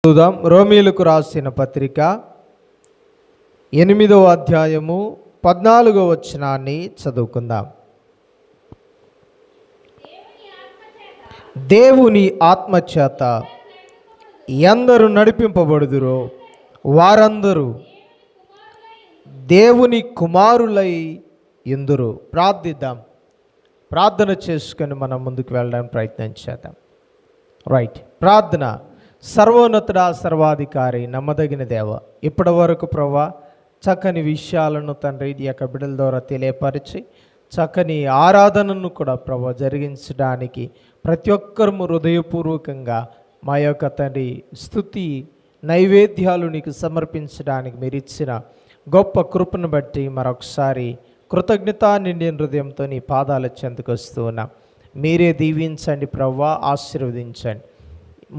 చూద్దాం. రోమీలకు రాసిన పత్రిక 8వ అధ్యాయము 14వ వచనాన్ని చదువుకుందాం. దేవుని ఆత్మచేత ఎందరు నడిపింపబడుదురో వారందరూ దేవుని కుమారులై యుందురు. ప్రార్థిద్దాం. ప్రార్థన చేసుకొని మనం ముందుకు వెళ్ళడానికి ప్రయత్నం చేద్దాం. రైట్. ప్రార్థన. సర్వోన్నతుడా, సర్వాధికారి, నమ్మదగిన దేవ, ఇప్పటి వరకు ప్రభువా చక్కని విషయాలను తండ్రి ఈ యొక్క బిడ్డల ద్వారా తెలియపరిచి చక్కని ఆరాధనను కూడా ప్రభువా జరిగించడానికి ప్రతి ఒక్కరము హృదయపూర్వకంగా మా యొక్క తండ్రి స్తుతి నైవేద్యాలు నీకు సమర్పించడానికి మీరు ఇచ్చిన గొప్ప కృపను బట్టి మరొకసారి కృతజ్ఞతా నిండిన హృదయంతో నీ పాదాల చెంతకు వస్తూ ఉన్నాం. మీరే దీవించండి ప్రభువా, ఆశీర్వదించండి.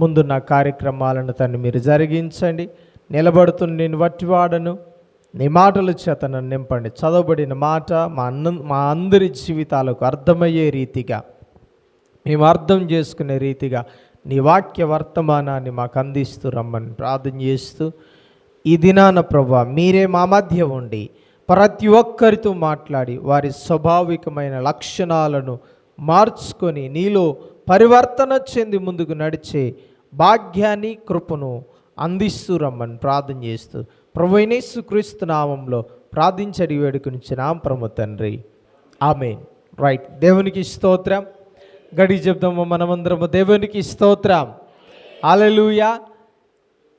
ముందున్న కార్యక్రమాలను తండ్రి మీరు జరిగించండి. నిలబడుతున్న నేను వట్టివాడను, నీ మాటల చేత నన్ను నింపండి. చదవబడిన మాట మా అందరి జీవితాలకు అర్థమయ్యే రీతిగా, మేము అర్థం చేసుకునే రీతిగా నీ వాక్య వర్తమానాన్ని మాకు అందిస్తూ రమ్మని ప్రార్థన చేస్తూ, ఈ దినాన ప్రభువా మీరే మా మధ్య ఉండి ప్రతి ఒక్కరితో మాట్లాడి వారి స్వాభావికమైన లక్షణాలను మార్చుకొని నీలో పరివర్తన చెంది ముందుకు నడిచే భాగ్యాన్ని కృపను అందిస్తూ రమ్మని ప్రార్థన చేస్తూ ప్రభువైన యేసుక్రీస్తు నామంలో ప్రార్థించడి వేడుకొనిచున్నాం పరమ తండ్రి, ఆమేన్. రైట్. దేవునికి స్తోత్రం. గడి చెప్దాము మనమందరము. దేవునికి స్తోత్రం. హల్లెలూయా.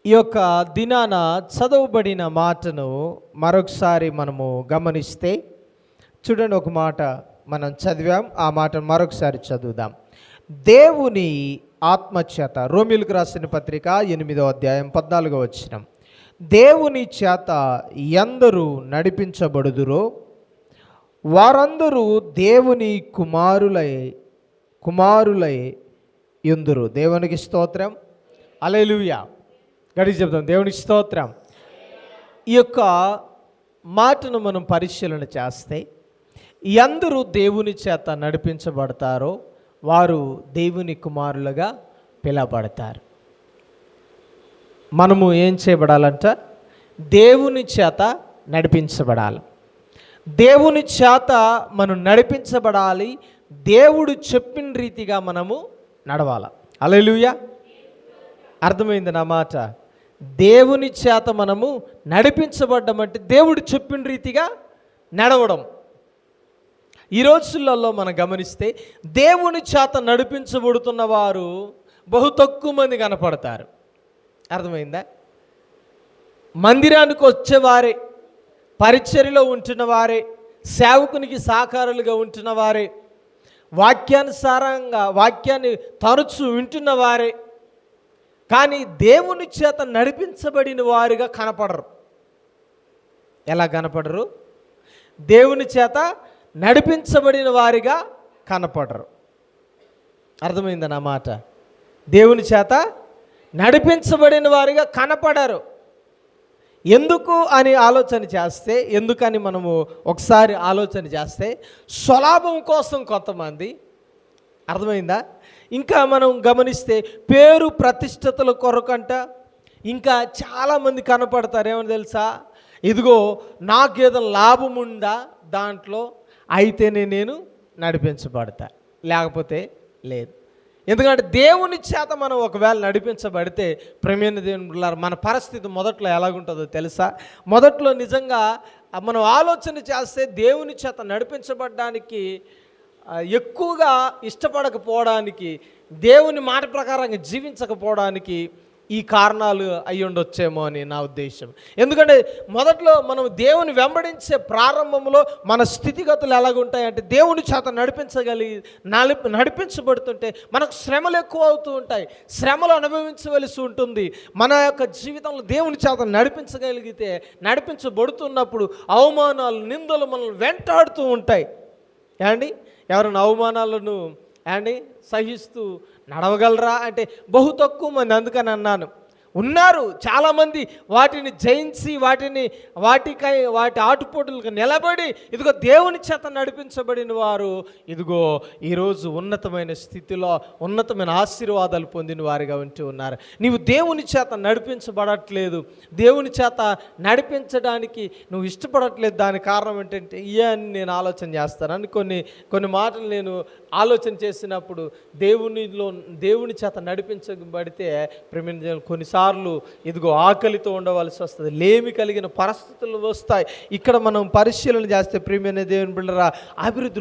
ఈ యొక్క దినాన చదవబడిన మాటను మరొకసారి మనము గమనిస్తే చూడండి, ఒక మాట మనం చదివాం, ఆ మాట మరొకసారి చదువుదాం. దేవుని ఆత్మచేత, రోమీలకు రాసిన పత్రిక 8వ అధ్యాయం 14వ వచనం, దేవుని చేత ఎందరూ నడిపించబడుదురో వారందరూ దేవుని కుమారులై యుందురు. దేవునికి స్తోత్రం. హల్లెలూయా. గడి చెప్తాం. దేవునికి స్తోత్రం. ఈ యొక్క మాటను మనం పరిశీలన చేస్తే ఎందరూ దేవుని చేత నడిపించబడతారో వారు దేవుని కుమారులుగా పిలవబడతారు. మనము ఏం చేయబడాలంట? దేవుని చేత నడిపించబడాలి. దేవుని చేత మనం నడిపించబడాలి. దేవుడు చెప్పిన రీతిగా మనము నడవాలి. హల్లెలూయా. అర్థమైంది నా మాట? దేవుని చేత మనము నడిపించబడ్డమంటే దేవుడు చెప్పిన రీతిగా నడవడం. ఈ రోజులలో మనం గమనిస్తే దేవుని చేత నడిపించబడుతున్న వారు బహు తక్కువ మంది కనపడతారు. అర్థమైందా? మందిరానికి వచ్చేవారే, పరిచర్యలో ఉంటున్న వారే, సేవకునికి సహకారులుగా ఉంటున్న వారే, వాక్యానుసారంగా వాక్యాన్ని తరచు వింటున్న వారే, కానీ దేవుని చేత నడిపించబడిన వారుగా కనపడరు. ఎలా కనపడరు? దేవుని చేత నడిపించబడిన వారిగా కనపడరు. అర్థమైందా నా మాట? దేవుని చేత నడిపించబడిన వారిగా కనపడరు. ఎందుకు అని ఆలోచన చేస్తే, ఎందుకని మనము ఒకసారి ఆలోచన చేస్తే, స్వలాభం కోసం కొంతమంది, అర్థమైందా? ఇంకా మనం గమనిస్తే పేరు ప్రతిష్టతల కొరకంట ఇంకా చాలామంది కనపడతారు. ఏమని తెలుసా? ఇదిగో నాకేదో లాభం ఉందా దాంట్లో, అయితేనే నేను నడిపించబడతా, లేకపోతే లేదు. ఎందుకంటే దేవుని చేత మనం ఒకవేళ నడిపించబడితే ప్రేమైన దేవుని మన పరిస్థితి మొదట్లో ఎలాగుంటుందో తెలుసా? మొదట్లో నిజంగా మనం ఆలోచన చేస్తే దేవుని చేత నడిపించబడడానికి ఎక్కువగా ఇష్టపడకపోవడానికి, దేవుని మాట ప్రకారంగా జీవించకపోవడానికి ఈ కారణాలు అయి ఉండొచ్చేమో అని నా ఉద్దేశం. ఎందుకంటే మొదట్లో మనం దేవుని వెంబడించే ప్రారంభంలో మన స్థితిగతులు ఎలాగుంటాయంటే దేవుని చేత నడిపించబడుతుంటే మనకు శ్రమలు ఎక్కువ అవుతూ ఉంటాయి. శ్రమలు అనుభవించవలసి ఉంటుంది. మన యొక్క జీవితంలో దేవుని చేత నడిపించబడుతున్నప్పుడు అవమానాలు, నిందలు మనల్ని వెంటాడుతూ ఉంటాయి. ఏమండి? ఎవరైనా అవమానాలను సహిస్తూ నడవగలరా అంటే బహు తక్కువ మంది. అందుకని అన్నాను, ఉన్నారు చాలామంది. వాటిని జయించి వాటి ఆటుపోటులకు నిలబడి ఇదిగో దేవుని చేత నడిపించబడిన వారు ఇదిగో ఈరోజు ఉన్నతమైన స్థితిలో ఉన్నతమైన ఆశీర్వాదాలు పొందిన వారిగా ఉంటూ ఉన్నారు. నీవు దేవుని చేత నడిపించబడట్లేదు, దేవుని చేత నడిపించడానికి నువ్వు ఇష్టపడట్లేదు. దానికి కారణం ఏంటంటే ఇవన్నీ నేను ఆలోచన చేస్తానని కొన్ని మాటలు నేను ఆలోచన చేసినప్పుడు దేవుని చేత నడిపించబడితే కొన్నిసార్లు ఇదిగో ఆకలితో ఉండవలసి వస్తుంది, లేమి కలిగిన పరిస్థితులు వస్తాయి. ఇక్కడ మనం పరిశీలన చేస్తే ప్రియమైన దేవుని బిడ్డలారా,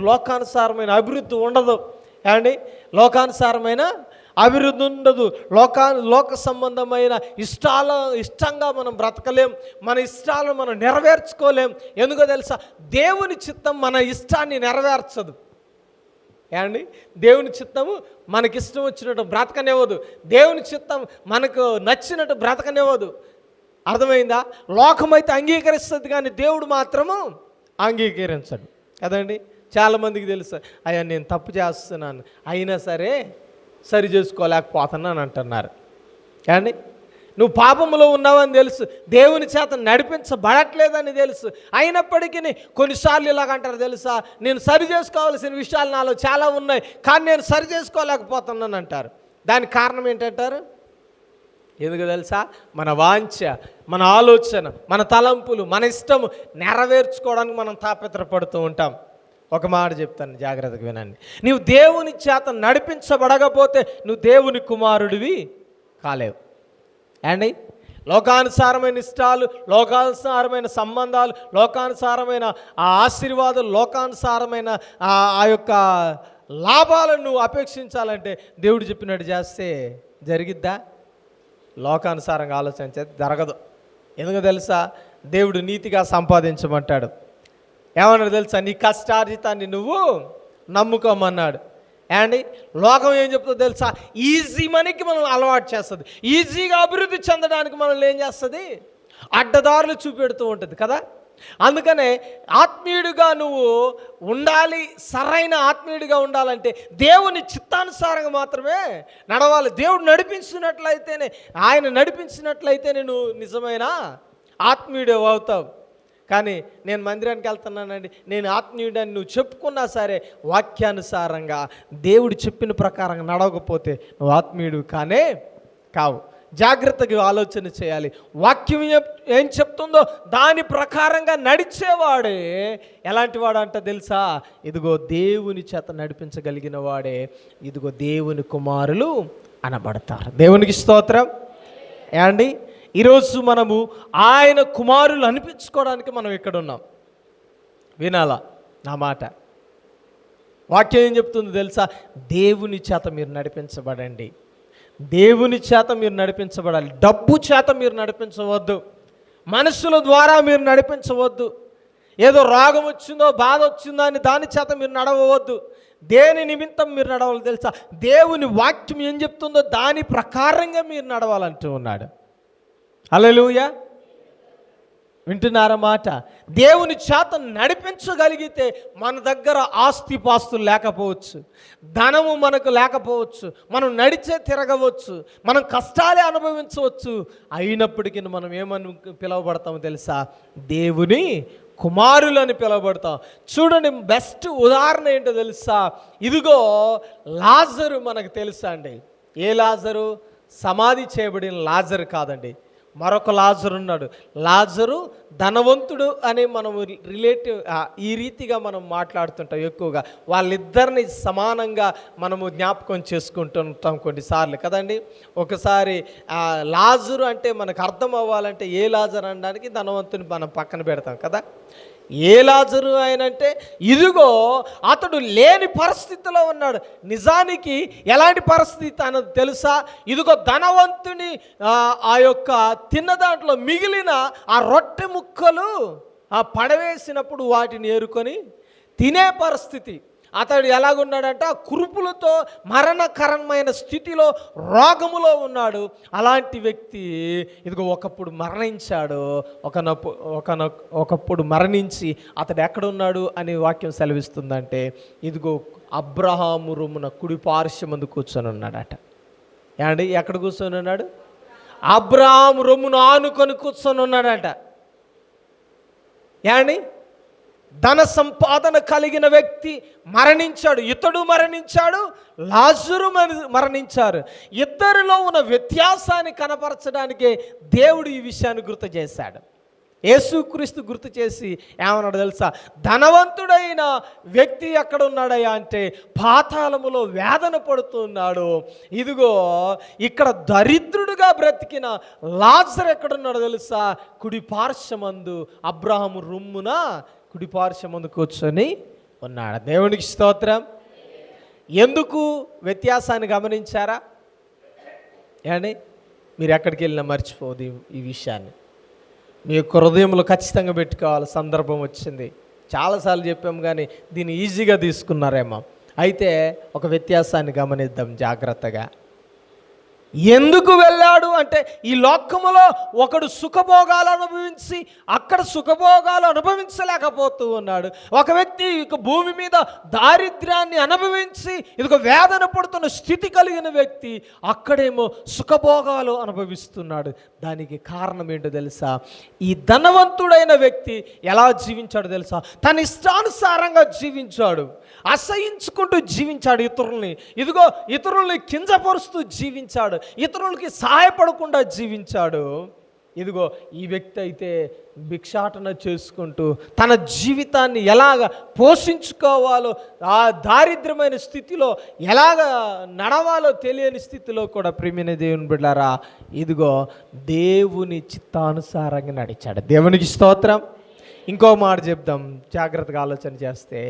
లోకానుసారమైన అభివృద్ధి ఉండదు ఏమండి. లోకానుసారమైన అభివృద్ధి ఉండదు. లోక సంబంధమైన ఇష్టంగా మనం బ్రతకలేం, మన ఇష్టాలను మనం నెరవేర్చుకోలేం. ఎందుకో తెలుసా, దేవుని చిత్తం మన ఇష్టాన్ని నెరవేర్చదు ఏమండి. దేవుని చిత్తము మనకిష్టం వచ్చినట్టు బ్రతకనివ్వదు, దేవుని చిత్తం మనకు నచ్చినట్టు బ్రతకనివ్వదు. అర్థమైందా? లోకమైతే అంగీకరిస్తుంది కానీ దేవుడు మాత్రము అంగీకరించడు కదండి. చాలామందికి తెలుసు, అయ్యా నేను తప్పు చేస్తున్నాను అయినా సరే సరి చేసుకోలేకపోతున్నాను అంటున్నారు. కానీ నువ్వు పాపంలో ఉన్నావని తెలుసు, దేవుని చేత నడిపించబడట్లేదని తెలుసు, అయినప్పటికీ కొన్నిసార్లు ఇలాగంటారు తెలుసా, నేను సరి చేసుకోవాల్సిన విషయాలు నాలో చాలా ఉన్నాయి కానీ నేను సరి చేసుకోలేకపోతున్నాను అంటారు. దానికి కారణం ఏంటంటారు? ఎందుకు తెలుసా, మన వాంఛ, మన ఆలోచన, మన తలంపులు, మన ఇష్టము నెరవేర్చుకోవడానికి మనం తాపత్రపడుతూ ఉంటాం. ఒక మాట చెప్తాను, జాగ్రత్తగా వినండి. నీవు దేవుని చేత నడిపించబడకపోతే నువ్వు దేవుని కుమారుడివి కాలేవు అండి. లోకానుసారమైన ఇష్టాలు, లోకానుసారమైన సంబంధాలు, లోకానుసారమైన ఆ ఆశీర్వాదాలు, లోకానుసారమైన ఆ యొక్క లాభాలను నువ్వు అపేక్షించాలంటే దేవుడు చెప్పినట్టు చేస్తే జరిగిద్దా? లోకానుసారంగా ఆలోచించే జరగదు. ఎందుకు తెలుసా, దేవుడు నీతిగా సంపాదించమంటాడు. ఏమన్నాడు తెలుసా, నీ కష్టార్జితాన్ని నువ్వు నమ్ముకోమన్నాడు. అండి లోకం ఏం చెప్తుందో తెలుసా, ఈజీ మనీకి మనం అలవాటు చేస్తుంది, ఈజీగా అభివృద్ధి చెందడానికి మనల్ని ఏం చేస్తుంది, అడ్డదారులు చూపెడుతూ ఉంటుంది కదా. అందుకనే ఆత్మీయుడిగా నువ్వు ఉండాలి, సరైన ఆత్మీయుడిగా ఉండాలంటే దేవుని చిత్తానుసారంగా మాత్రమే నడవాలి. దేవుడు నడిపించినట్లయితేనే, ఆయన నడిపించినట్లయితేనే నువ్వు నిజమైన ఆత్మీయుడు అవుతావు. కానీ నేను మందిరానికి వెళ్తున్నానండి, నేను ఆత్మీయుడని నువ్వు చెప్పుకున్నా సరే వాక్యానుసారంగా దేవుడు చెప్పిన ప్రకారంగా నడవకపోతే నువ్వు ఆత్మీయుడు కానే కావు. జాగ్రత్తగా ఆలోచన చేయాలి. వాక్యం ఏం చెప్తుందో దాని ప్రకారంగా నడిచేవాడే ఎలాంటి వాడు అంట తెలుసా, ఇదిగో దేవుని చేత నడిపించగలిగిన వాడే ఇదిగో దేవుని కుమారులు అనబడతారు. దేవునికి స్తోత్రం. ఏమండి ఈరోజు మనము ఆయన కుమారులు అనిపించుకోవడానికి మనం ఇక్కడ ఉన్నాం. వినాలా నా మాట? వాక్యం ఏం చెప్తుందో తెలుసా, దేవుని చేత మీరు నడిపించబడండి, దేవుని చేత మీరు నడిపించబడాలి. డబ్బు చేత మీరు నడిపించవద్దు, మనుషుల ద్వారా మీరు నడిపించవద్దు, ఏదో రోగం వచ్చిందో బాధ వచ్చిందో అని దాని చేత మీరు నడవవద్దు. దేని నిమిత్తం మీరు నడవాలి తెలుసా, దేవుని వాక్యం ఏం చెప్తుందో దాని ప్రకారంగా మీరు నడవాలంటూ ఉన్నాడు. హల్లెలూయా, వింటున్నారా మాట? దేవుని చేత నడిపించగలిగితే మన దగ్గర ఆస్తిపాస్తులు లేకపోవచ్చు, ధనము మనకు లేకపోవచ్చు, మనం నడిచే తిరగవచ్చు, మనం కష్టాలే అనుభవించవచ్చు, అయినప్పటికీ మనం ఏమని పిలువబడతామో తెలుసా, దేవుని కుమారులు అని పిలువబడతాం. చూడండి, బెస్ట్ ఉదాహరణ ఏంటో తెలుసా, ఇదిగో లాజరు మనకు తెలుసా అండి. ఏ లాజరు? సమాధి చేయబడిన లాజరు కాదండి, మరొక లాజరు ఉన్నాడు. లాజరు ధనవంతుడు అని మనము ఈ రీతిగా మనం మాట్లాడుతుంటాం ఎక్కువగా. వాళ్ళిద్దరిని సమానంగా మనము జ్ఞాపకం చేసుకుంటుంటాం కొన్నిసార్లు కదండి. ఒకసారి లాజరు అంటే మనకు అర్థం అవ్వాలంటే ఏ లాజరు అనడానికి ధనవంతుని మనం పక్కన పెడతాం కదా. ఏ లాజరు ఆయనంటే ఇదిగో అతడు లేని పరిస్థితిలో ఉన్నాడు. నిజానికి ఎలాంటి పరిస్థితి అన్నది తెలుసా, ఇదిగో ధనవంతుని ఆ యొక్క తిన్న దాంట్లో మిగిలిన ఆ రొట్టె ముక్కలు పడవేసినప్పుడు వాటిని ఏరుకొని తినే పరిస్థితి. అతడు ఎలాగున్నాడంట, కురుపులతో మరణకరమైన స్థితిలో రోగములో ఉన్నాడు. అలాంటి వ్యక్తి ఇదిగో ఒకప్పుడు మరణించాడు. ఒకప్పుడు మరణించి అతడు ఎక్కడున్నాడు అని వాక్యం సెలవిస్తుందంటే ఇదిగో అబ్రహాము రొమ్మున కుడి పార్శ్వమందు కూర్చొని ఉన్నాడట. ఏమండి ఎక్కడ కూర్చొని ఉన్నాడు? అబ్రాహాము రొమ్మును ఆనుకొని కూర్చొని ఉన్నాడట. ఏమండి, ధన సంపాదన కలిగిన వ్యక్తి మరణించాడు, ఇతడు మరణించాడు, లాజరు మరణించారు. ఇద్దరిలో ఉన్న వ్యత్యాసాన్ని కనపరచడానికే దేవుడు ఈ విషయాన్ని గుర్తు చేశాడు. యేసుక్రీస్తు గుర్తు చేసి ఏమన్నాడు తెలుసా? ధనవంతుడైన వ్యక్తి ఎక్కడ ఉన్నాడయ్యా అంటే పాతాళములో వేదన పడుతున్నాడు. ఇదిగో ఇక్కడ దరిద్రుడుగా బ్రతికిన లాజరు ఎక్కడున్నాడో తెలుసా? కుడి పార్శ్వమందు, అబ్రాహాము రొమ్మున కుడి పార్శ్వమందు కూర్చొని ఉన్నాడు. దేవునికి స్తోత్రం. ఎందుకు వ్యత్యాసాన్ని గమనించారా? ఏమండి, మీరు ఎక్కడికి వెళ్ళినా మర్చిపోదు ఈ విషయాన్ని. మీ యొక్క హృదయంలో ఖచ్చితంగా పెట్టుకోవాలి. సందర్భం వచ్చింది, చాలాసార్లు చెప్పాము కానీ దీన్ని ఈజీగా తీసుకున్నారేమో. అయితే ఒక వ్యత్యాసాన్ని గమనిద్దాం జాగ్రత్తగా. ఎందుకు వెళ్ళాడు అంటే ఈ లోకములో ఒకడు సుఖభోగాలు అనుభవించి అక్కడ సుఖభోగాలు అనుభవించలేకపోతూ ఉన్నాడు. ఒక వ్యక్తి ఇక భూమి మీద దారిద్ర్యాన్ని అనుభవించి ఇదిగో వేదన పడుతున్న స్థితి కలిగిన వ్యక్తి అక్కడేమో సుఖభోగాలు అనుభవిస్తున్నాడు. దానికి కారణం ఏంటో తెలుసా? ఈ ధనవంతుడైన వ్యక్తి ఎలా జీవించాడో తెలుసా? తన ఇష్టానుసారంగా జీవించాడు, అసహించుకుంటూ జీవించాడు. ఇదిగో ఇతరుల్ని కించపరుస్తూ జీవించాడు, ఇతరులకి సహాయపడకుండా జీవించాడు. ఇదిగో ఈ వ్యక్తి అయితే భిక్షాటన చేసుకుంటూ తన జీవితాన్ని ఎలాగ పోషించుకోవాలో, ఆ దారిద్ర్యమైన స్థితిలో ఎలాగ నడవాలో తెలియని స్థితిలో కూడా ప్రియమైన దేవుని బిడ్డలారా ఇదిగో దేవుని చిత్తానుసారంగా నడిచాడు. దేవునికి స్తోత్రం. ఇంకో మాట చెప్దాం, జాగ్రత్తగా ఆలోచన చేస్తే,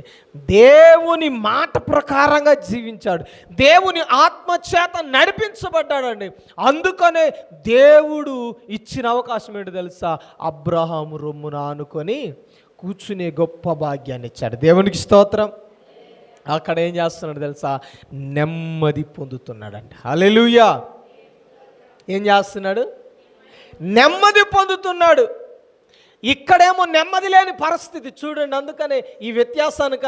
దేవుని మాట ప్రకారంగా జీవించాడు, దేవుని ఆత్మచేత నడిపించబడ్డాడండి. అందుకనే దేవుడు ఇచ్చిన అవకాశం ఏంటో తెలుసా? అబ్రహాము రొమ్మున ఆనుకొని కూర్చునే గొప్ప భాగ్యాన్ని ఇచ్చాడు. దేవునికి స్తోత్రం. అక్కడ ఏం చేస్తున్నాడు తెలుసా? నెమ్మది పొందుతున్నాడంట. హల్లెలూయా. ఏం చేస్తున్నాడు? నెమ్మది పొందుతున్నాడు. ఇక్కడేమో నెమ్మది లేని పరిస్థితి చూడండి. అందుకనే ఈ వ్యత్యాసాన్ని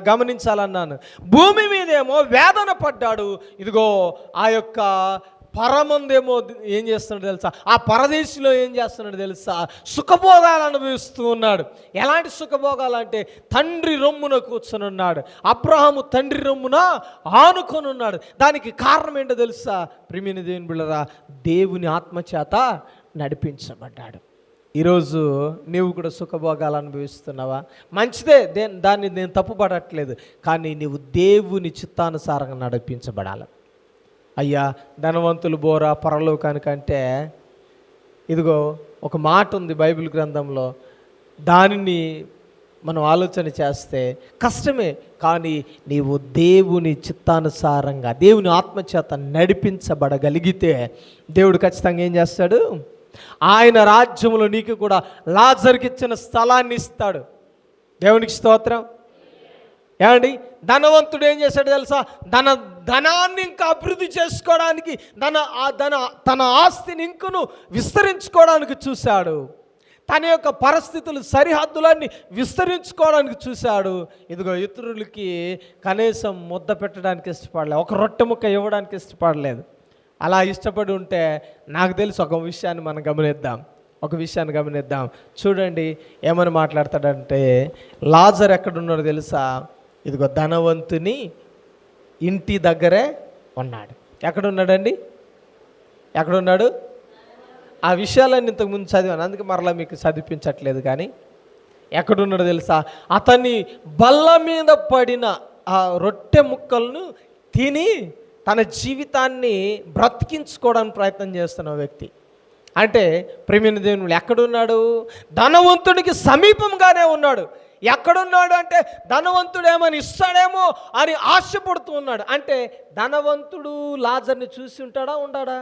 గమనించాలన్నాను. భూమి మీదేమో వేదన పడ్డాడు. ఇదిగో ఆ యొక్క పరమందేమో ఏం చేస్తున్నాడు తెలుసా? ఆ పరదేశిలో ఏం చేస్తున్నాడు తెలుసా? సుఖభోగాలు అనుభవిస్తూ ఉన్నాడు. ఎలాంటి సుఖభోగాలు అంటే తండ్రి రొమ్మున కూర్చొని ఉన్నాడు. అబ్రహాము తండ్రి రొమ్మున ఆనుకొని ఉన్నాడు. దానికి కారణం ఏంటో తెలుసా? ప్రియమైన దేవుని బిడ్డలారా, దేవుని ఆత్మచేత నడిపించబడ్డాడు. ఈరోజు నీవు కూడా సుఖభోగాలు అనుభవిస్తున్నావా? మంచిదే, దాన్ని నేను తప్పుపడట్లేదు. కానీ నీవు దేవుని చిత్తానుసారంగా నడిపించబడాలి. అయ్యా ధనవంతులు బోరా పరలోకానికంటే, ఇదిగో ఒక మాట ఉంది బైబిల్ గ్రంథంలో, దానిని మనం ఆలోచన చేస్తే కష్టమే. కానీ నీవు దేవుని చిత్తానుసారంగా దేవుని ఆత్మచేత నడిపించబడగలిగితే దేవుడు ఖచ్చితంగా ఏం చేస్తాడు? ఆయన రాజ్యంలో నీకు కూడా లాజరుకి ఇచ్చిన స్థలాన్ని ఇస్తాడు. దేవునికి స్తోత్రం. ఏమండి, ధనవంతుడు ఏం చేశాడు తెలుసా? ధనాన్ని ఇంకా అభివృద్ధి చేసుకోవడానికి, తన ఆస్తిని ఇంకను విస్తరించుకోవడానికి చూశాడు. తన యొక్క పరిస్థితులు సరిహద్దులన్నీ విస్తరించుకోవడానికి చూశాడు. ఇదిగో ఇతరులకి కనీసం ముద్ద పెట్టడానికి ఇష్టపడలేదు, ఒక రొట్టె ముక్క ఇవ్వడానికి ఇష్టపడలేదు. అలా ఇష్టపడి ఉంటే నాకు తెలిసి ఒక విషయాన్ని గమనిద్దాం. చూడండి ఏమని మాట్లాడతాడంటే, లాజరు ఎక్కడున్నాడో తెలుసా? ఇదిగో ధనవంతుని ఇంటి దగ్గరే ఉన్నాడు. ఎక్కడున్నాడండి? ఎక్కడున్నాడు? ఆ విషయాలన్నీ ఇంతకుముందు చదివాను, అందుకే మరలా మీకు చదివించట్లేదు. కానీ ఎక్కడున్నాడో తెలుసా? అతని బల్ల మీద పడిన ఆ రొట్టె ముక్కలను తిని తన జీవితాన్ని బ్రతికించుకోవడానికి ప్రయత్నం చేస్తున్న వ్యక్తి. అంటే ప్రియమైన దేవుని ఎక్కడున్నాడు? ధనవంతుడికి సమీపంగానే ఉన్నాడు. ఎక్కడున్నాడు అంటే ధనవంతుడు ఏమని ఇస్తాడేమో అని ఆశపడుతూ ఉన్నాడు. అంటే ధనవంతుడు లాజర్ని చూసి ఉంటాడా, ఉండాడా?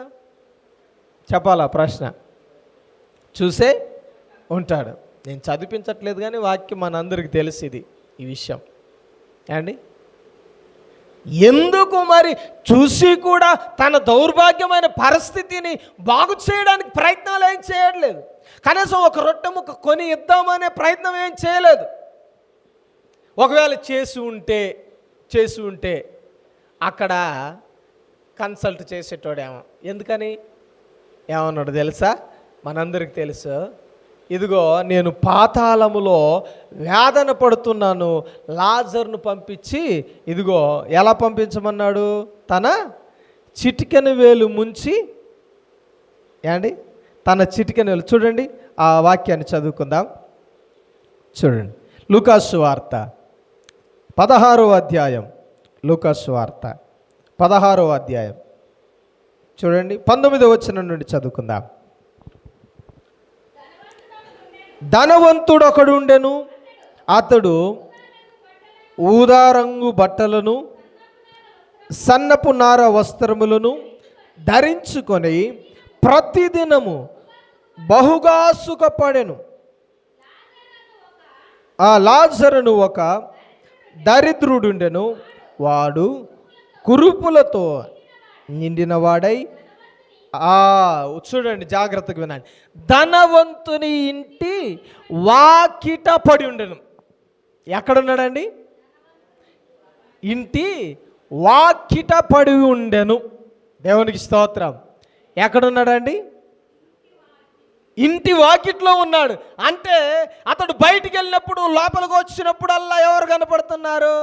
చెప్పాలా ప్రశ్న? చూసే ఉంటాడు. నేను చదివించట్లేదు కానీ వాక్యం మనందరికీ తెలిసింది ఈ విషయం. ఏమండి, ఎందుకు మరి చూసి కూడా తన దౌర్భాగ్యమైన పరిస్థితిని బాగు చేయడానికి ప్రయత్నాలు ఏం చేయట్లేదు. కనీసం ఒక రొట్టె ముక్క కొని ఇద్దామనే ప్రయత్నం ఏం చేయలేదు. ఒకవేళ చేసి ఉంటే అక్కడ కన్సల్ట్ చేసేటోడేమో. ఎందుకని? ఏమన్నాడు తెలుసా? మనందరికి తెలుసు. ఇదిగో నేను పాతాళములో వేదన పడుతున్నాను, లాజరును పంపించి, ఇదిగో ఎలా పంపించమన్నాడు? తన చిటికెన వేలు ముంచి, ఏమండి, తన చిటికెన వేలు. చూడండి ఆ వాక్యాన్ని చదువుకుందాం. చూడండి, లూకాసు వార్త 16వ అధ్యాయం. లూకాసు వార్త 16వ అధ్యాయం చూడండి, 19వ వచనం నుండి చదువుకుందాం. ధనవంతుడు ఒకడు ఉండెను, అతడు ఊదా రంగు బట్టలను సన్నపు నార వస్త్రములను ధరించుకొని ప్రతిదినము బహుగా సుఖపడెను. ఆ లాజరును ఒక దరిద్రుడుండెను, వాడు కురుపులతో నిండినవాడై, చూడండి జాగ్రత్తగా వినండి, ధనవంతుని ఇంటి వాకిట పడి ఉండెను. ఎక్కడున్నాడండి? ఇంటి వాకిట పడి ఉండెను. దేవునికి స్తోత్రం. ఎక్కడున్నాడండి? ఇంటి వాకిట్లో ఉన్నాడు. అంటే అతడు బయటికి వెళ్ళినప్పుడు, లోపలికి వచ్చినప్పుడల్లా ఎవరు కనపడుతున్నారు?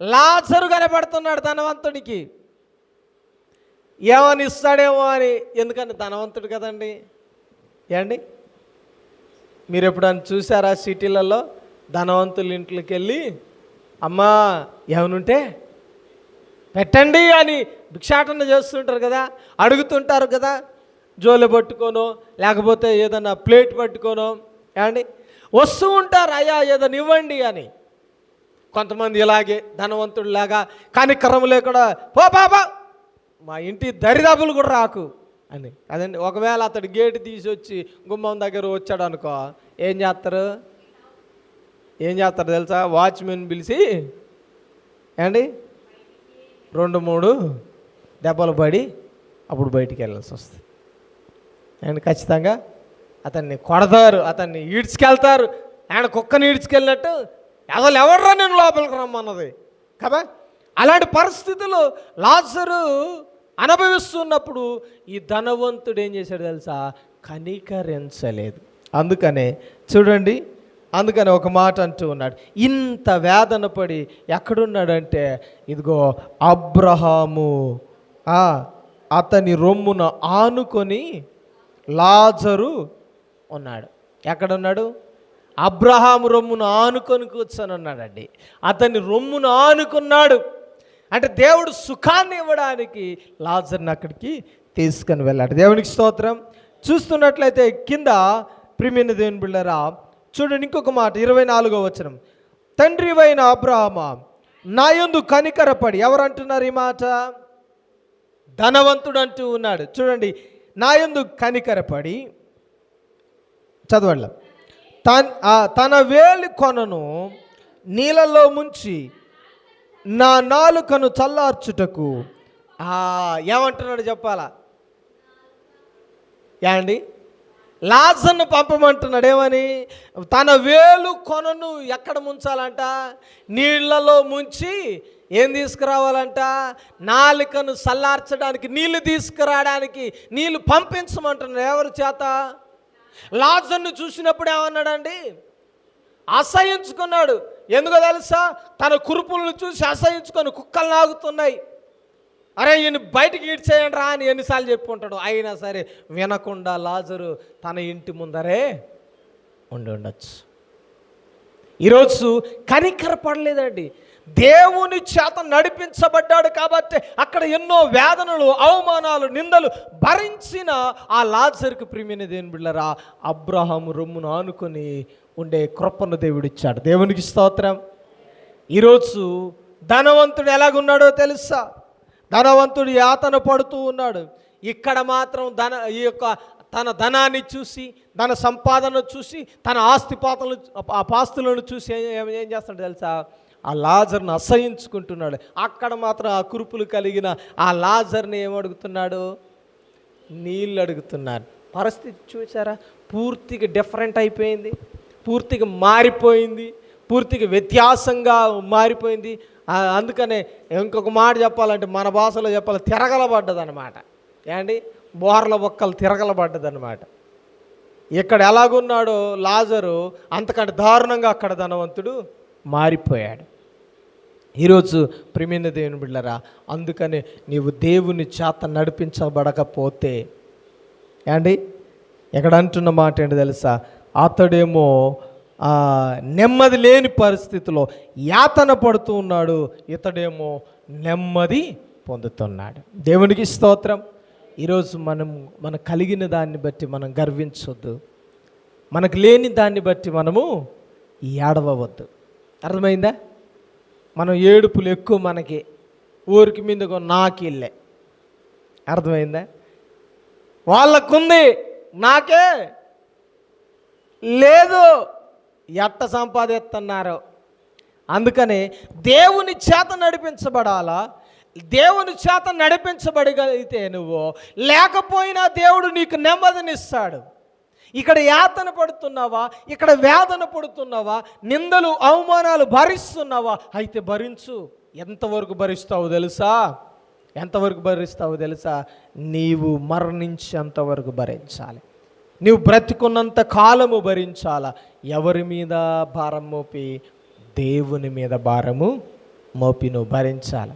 లాజరు కనపడుతున్నాడు ధనవంతుడికి. ఏమని ఇస్తాడేమో అని. ఎందుకని? ధనవంతుడు కదండి. ఏమండి, మీరు ఎప్పుడన్నా చూసారా సిటీలలో ధనవంతుల ఇంట్లోకి వెళ్ళి, అమ్మా ఏమనుంటే పెట్టండి అని భిక్షాటన చేస్తుంటారు కదా, అడుగుతుంటారు కదా, జోలు పట్టుకోనో లేకపోతే ఏదైనా ప్లేట్ పట్టుకోనో, ఏమండి వస్తూ ఉంటారు, అయ్యా ఏదైనా ఇవ్వండి అని. కొంతమంది ఇలాగే ధనవంతుడిలాగా కనికరం లేకుండా, పో బాబా మా ఇంటి దరిదాపులు కూడా రాకు అని. అదండి, ఒకవేళ అతడు గేటు తీసి వచ్చి గుమ్మం దగ్గర వచ్చాడు అనుకో, ఏం చేస్తారు తెలుసా? వాచ్మెన్ పిలిచి, ఏమండి 2-3 దెబ్బలు పడి అప్పుడు బయటికి వెళ్ళాల్సి వస్తుంది. అండ్ ఖచ్చితంగా అతన్ని కొడతారు, అతన్ని ఈడ్చుకెళ్తారు. ఆయన కుక్కని ఈడ్చుకెళ్ళినట్టు, అసలు ఎవర్రా నేను లోపలికి రమ్మన్నది కదా. అలాంటి పరిస్థితులు లాజరు అనుభవిస్తున్నప్పుడు ఈ ధనవంతుడు ఏం చేశాడు తెలుసా? కనికరించలేదు. అందుకనే చూడండి, అందుకని ఒక మాట అంటూ ఉన్నాడు, ఇంత వేదన పడి ఎక్కడున్నాడంటే, ఇదిగో అబ్రహాము అతని రొమ్మున ఆనుకొని లాజరు ఉన్నాడు. ఎక్కడున్నాడు? అబ్రహాము రొమ్మున ఆనుకొని కూర్చొని ఉన్నాడండి. అతని రొమ్మును ఆనుకున్నాడు. అంటే దేవుడు సుఖాన్ని ఇవ్వడానికి లాజర్ని అక్కడికి తీసుకొని వెళ్ళాడు. దేవునికి స్తోత్రం. చూస్తున్నట్లయితే కింద ప్రియమైన దేవుని బిడ్డలారా చూడండి ఇంకొక మాట, 24వ వచనం. తండ్రివైన అబ్రహామా నా యందు కనికరపడి. ఎవరంటున్నారు ఈ మాట? ధనవంతుడు అంటూ ఉన్నాడు. చూడండి, నా యందు కనికరపడి, చదవండి, తన వేలి కొనను నీళ్ళలో ముంచి నా నాలుకను చల్లార్చుటకు. ఏమంటున్నాడు చెప్పాలా? యాండి లాజర్ను పంపమంటున్నాడు. ఏమని? తన వేలు కొనను ఎక్కడ ముంచాలంట? నీళ్లలో ముంచి ఏం తీసుకురావాలంట? నాలుకను చల్లార్చడానికి, నీళ్లు తీసుకురావడానికి నీళ్లు పంపించమంటున్నాడు. ఎవరి చేత? లాజర్ను చూసినప్పుడు ఏమన్నాడండి? అసహించుకున్నాడు. ఎందుకో తెలుసా? తన కురుపులను చూసి అసహించుకొని కుక్కలు నాగుతున్నాయి. అరే ఈయన బయటికి ఈడ్చేయండి రా అని ఎన్నిసార్లు చెప్పుకుంటాడు. అయినా సరే వినకుండా లాజరు తన ఇంటి ముందరే ఉండొచ్చు. ఈరోజు కనికరపడలేదండి. దేవుని చేత నడిపించబడ్డాడు కాబట్టి అక్కడ ఎన్నో వేదనలు, అవమానాలు, నిందలు భరించిన ఆ లాజరుకు ప్రియమైన దేవుని బిడ్డలారా అబ్రహాము రొమ్మును ఆనుకొని ఉండే కృపను దేవుడిచ్చాడు. దేవునికి స్తోత్రం. ఈరోజు ధనవంతుడు ఎలాగున్నాడో తెలుసా? ధనవంతుడు యాతన పడుతూ ఉన్నాడు. ఇక్కడ మాత్రం తన ధనాన్ని చూసి, ధన సంపాదన చూసి, తన ఆస్తులను చూసి ఏం చేస్తాడు తెలుసా? ఆ లాజర్ను అసహించుకుంటున్నాడు. అక్కడ మాత్రం ఆ కురుపులు కలిగిన ఆ లాజర్ని ఏమడుగుతున్నాడు? నీళ్ళు అడుగుతున్నాడు. పరిస్థితి చూసారా? పూర్తిగా డిఫరెంట్ అయిపోయింది, పూర్తిగా మారిపోయింది, పూర్తిగా వ్యత్యాసంగా మారిపోయింది. అందుకనే ఇంకొక మాట చెప్పాలంటే, మన భాషలో చెప్పాలి, తిరగలబడ్డది అనమాట. ఏండి? బోర్ల బొక్కలు తిరగలబడ్డదన్నమాట. ఇక్కడ ఎలాగున్నాడో లాజరు అంతకంటే దారుణంగా అక్కడ ధనవంతుడు మారిపోయాడు. ఈరోజు ప్రియమైన దేవుని బిడ్డలారా, అందుకని నీవు దేవుని చేత నడిపించబడకపోతే ఏండి ఎక్కడ అంటున్న మాట ఏంటి తెలుసా, అతడేమో నెమ్మది లేని పరిస్థితిలో యాతన పడుతూ ఉన్నాడు, ఇతడేమో నెమ్మది పొందుతున్నాడు. దేవునికి స్తోత్రం. ఈరోజు మనకు కలిగిన దాన్ని బట్టి మనం గర్వించవద్దు, మనకు లేని దాన్ని బట్టి మనము ఏడవవద్దు. అర్థమైందా? మనం ఏడుపులు ఎక్కువ మనకి, ఊరికి మీదకు నాకిల్లే. అర్థమైందా? వాళ్ళకుంది, నాకే లేదు, ఎట్ట సంపాదిస్తున్నారు. అందుకని దేవుని చేత నడిపించబడాలా. దేవుని చేత నడిపించబడగలిగితే నువ్వు, లేకపోయినా దేవుడు నీకు నెమ్మదినిస్తాడు. ఇక్కడ యాతన పడుతున్నావా, ఇక్కడ వేదన పడుతున్నావా, నిందలు అవమానాలు భరిస్తున్నావా, అయితే భరించు. ఎంతవరకు భరిస్తావో తెలుసా? ఎంతవరకు భరిస్తావో తెలుసా? నీవు మరణించేంతవరకు భరించాలి. నీవు బ్రతికున్నంత కాలము భరించాలా. ఎవరి మీద భారం మోపి? దేవుని మీద భారము మోపి నువ్వు భరించాలి.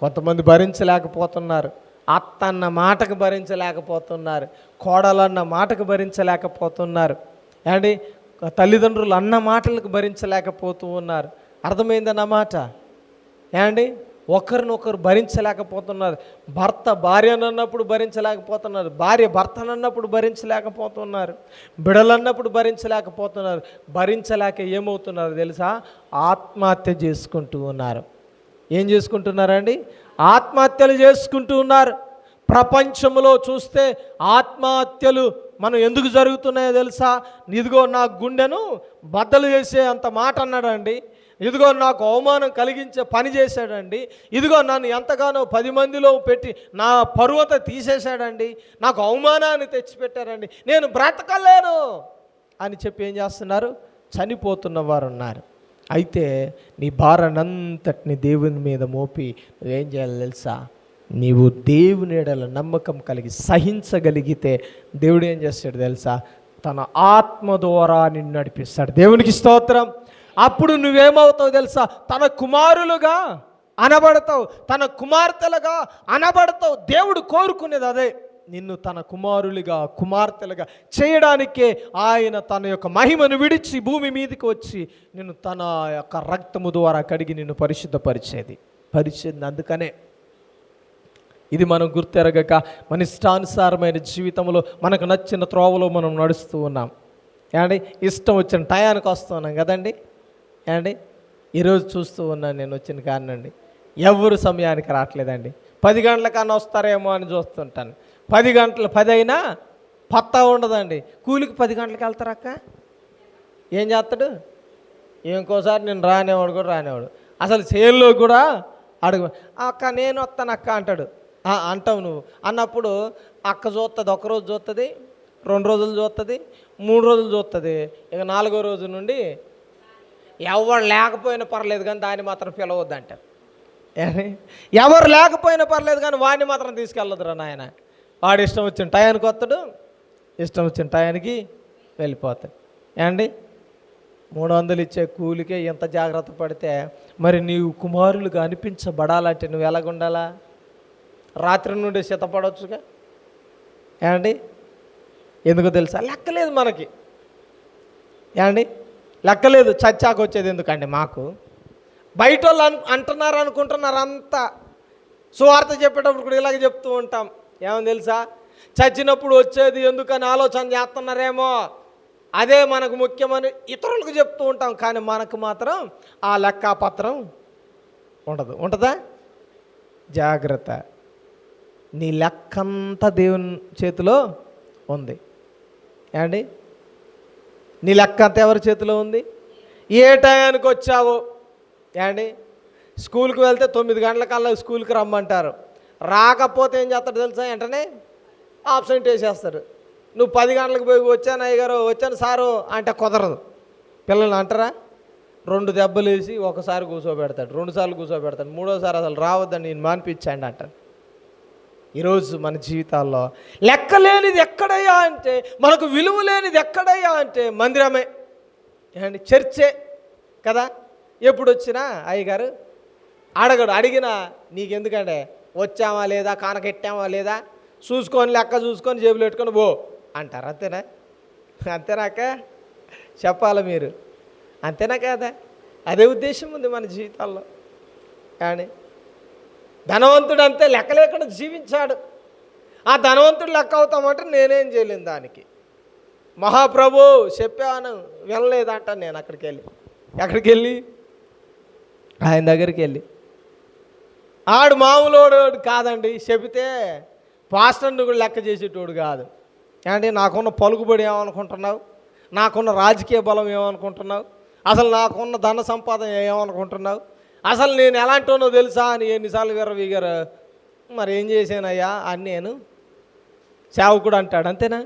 కొంతమంది భరించలేకపోతున్నారు, అత్త అన్న మాటకు భరించలేకపోతున్నారు, కోడలన్న మాటకు భరించలేకపోతున్నారు, అండి తల్లిదండ్రులు అన్న మాటలకు భరించలేకపోతూ ఉన్నారు. అర్థమైందన్న మాట ఏమండి? ఒకరినొకరు భరించలేకపోతున్నారు. భర్త భార్యనన్నప్పుడు భరించలేకపోతున్నారు, భార్య భర్తనన్నప్పుడు భరించలేకపోతున్నారు, బిడలన్నప్పుడు భరించలేకపోతున్నారు. భరించలేక ఏమవుతున్నారు తెలుసా? ఆత్మహత్య చేసుకుంటూ ఉన్నారు. ఏం చేసుకుంటున్నారండి? ఆత్మహత్యలు చేసుకుంటూ ఉన్నారు. ప్రపంచంలో చూస్తే ఆత్మహత్యలు మనం ఎందుకు జరుగుతున్నాయో తెలుసా? ఇదిగో నా గుండెను బద్దలు చేసే అంత మాట అన్నాడండి, ఇదిగో నాకు అవమానం కలిగించే పని చేశాడండి, ఇదిగో నన్ను ఎంతగానో 10 మందిలో పెట్టి నా పరువత తీసేశాడండి, నాకు అవమానాన్ని తెచ్చిపెట్టారండి, నేను బ్రతకలేను అని చెప్పి ఏం చేస్తున్నారు? చనిపోతున్న వారు ఉన్నారు. అయితే నీ భారాన్నంతటిని దేవుని మీద మోపి నువ్వేం చేయాలి తెలుసా? నీవు దేవుని ఎడల నమ్మకం కలిగి సహించగలిగితే దేవుడు ఏం చేస్తాడు తెలుసా? తన ఆత్మ ద్వారా నిన్ను నడిపిస్తాడు. దేవునికి స్తోత్రం. అప్పుడు నువ్వేమవుతావు తెలుసా? తన కుమారులుగా అనబడతావు, తన కుమార్తెలుగా అనబడతావు. దేవుడు కోరుకునేది అదే, నిన్ను తన కుమారులుగా కుమార్తెలుగా చేయడానికే ఆయన తన యొక్క మహిమను విడిచి భూమి మీదకి వచ్చి నిన్ను తన యొక్క రక్తము ద్వారా కడిగి నిన్ను పరిశుద్ధపరిచేది. అందుకనే ఇది మనం గుర్తెరగక మన ఇష్టానుసారమైన జీవితంలో మనకు నచ్చిన త్రోవలో మనం నడుస్తూ ఉన్నాం. ఏమండి? ఇష్టం వచ్చిన టయానికి వస్తున్నాం కదండి. ఏమండి? ఈరోజు చూస్తూ ఉన్నాను, నేను వచ్చిన కారణండి ఎవరు సమయానికి రావట్లేదండి. 10 గంటల కన్నా వస్తారేమో అని చూస్తుంటాను. 10 గంటలు 10 అయినా పత్తా ఉండదండి. కూలికి 10 గంటలకు వెళ్తారక్క, ఏం చేస్తాడు? ఇంకోసారి నేను రానేవాడు కూడా రానేవాడు. అసలు చేనులో కూడా అడుగు, అక్క నేను వస్తాను అక్క అంటాడు. అంటావు నువ్వు. అన్నప్పుడు అక్క చూస్తుంది, ఒకరోజు చూస్తుంది, 2 రోజులు చూస్తుంది, 3 రోజులు చూస్తుంది. ఇక 4వ రోజు నుండి ఎవరు లేకపోయినా పర్లేదు కానీ దాన్ని మాత్రం పిలవద్దు అంటారు. ఎవరు లేకపోయినా పర్లేదు కానీ వాడిని మాత్రం తీసుకెళ్ళదురా నాయన. వాడు ఇష్టం వచ్చిన టయానికి వస్తాడు, ఇష్టం వచ్చిన టయానికి వెళ్ళిపోతాడు. ఏమండి? 300 ఇచ్చే కూలికే ఎంత జాగ్రత్త పడితే మరి నీవు కుమారులుగా అనిపించబడాలంటే నువ్వు ఎలాగుండాలా? రాత్రి నుండి సిద్ధపడవచ్చుగా. ఏమండి? ఎందుకు తెలుసా? లెక్కలేదు మనకి. ఏమండి? లెక్కలేదు. చచ్చాక వచ్చేది ఎందుకండి మాకు? బయట వాళ్ళు అంటున్నారు అనుకుంటున్నారు అంతా. సువార్త చెప్పేటప్పుడు కూడా ఇలాగ చెప్తూ ఉంటాం. ఏమని తెలుసా? చచ్చినప్పుడు వచ్చేది ఎందుకని ఆలోచన చేస్తున్నారేమో, అదే మనకు ముఖ్యమని ఇతరులకు చెప్తూ ఉంటాం. కానీ మనకు మాత్రం ఆ లెక్కాపత్రం ఉండదు. ఉంటుందా? జాగ్రత్త. నీ లెక్కంతా దేవుని చేతిలో ఉంది. ఏమండి? నీ లెక్క అంతా ఎవరి చేతిలో ఉంది? ఏ టయానికి వచ్చావో. ఏమండి? స్కూల్కి వెళ్తే 9 గంటలకల్లా స్కూల్కి రమ్మంటారు. రాకపోతే ఏం చేస్తాడు తెలుసా? వెంటనే ఆబ్సెంట్ వేసేస్తాడు. నువ్వు 10 గంటలకు పోయి వచ్చాను అయ్యగారు, వచ్చాను సారు అంటే కుదరదు. పిల్లలు అంటారా? 2 దెబ్బలు వేసి ఒకసారి కూర్చోబెడతాడు, 2 సార్లు కూర్చోబెడతాడు, 3వసారి అసలు రావద్దని నేను మానిపించండి అంటాడు. ఈరోజు మన జీవితాల్లో లెక్కలేనిది ఎక్కడయ్యా అంటే, మనకు విలువ లేనిది ఎక్కడయ్యా అంటే మందిరమే అండి, చర్చే కదా. ఎప్పుడు వచ్చినా అయ్యగారు అడగడు, అడిగినా నీకెందుకంటే వచ్చామా లేదా, కానకెట్టామా లేదా చూసుకొని లెక్క చూసుకొని జేబులు పెట్టుకొని పో అంటారు. అంతేనా? అంతేనాక చెప్పాలి మీరు, అంతేనా కదా? అదే ఉద్దేశం ఉంది మన జీవితాల్లో. కానీ ధనవంతుడు అంతే లెక్క లేకుండా జీవించాడు. ఆ ధనవంతుడు లెక్క అవుతామంటే నేనేం చేయలేను దానికి. మహాప్రభు చెప్పాను వినలేదంటాను నేను. ఎక్కడికి వెళ్ళి ఆయన దగ్గరికి వెళ్ళి ఆడు మామూలోడు కాదండి, చెబితే పాస్టర్ని కూడా లెక్క చేసేటోడు కాదు. అంటే నాకున్న పలుకుబడి ఏమనుకుంటున్నావు, నాకున్న రాజకీయ బలం ఏమనుకుంటున్నావు, అసలు నాకున్న ధన సంపాదన ఏమనుకుంటున్నావు, అసలు నేను ఎలాంటినో తెలుసా అని ఎన్నిసార్లు వీగారు. మరి ఏం చేశానయ్యా అని నేను సేవకుడు అంటాడు. అంతేనా?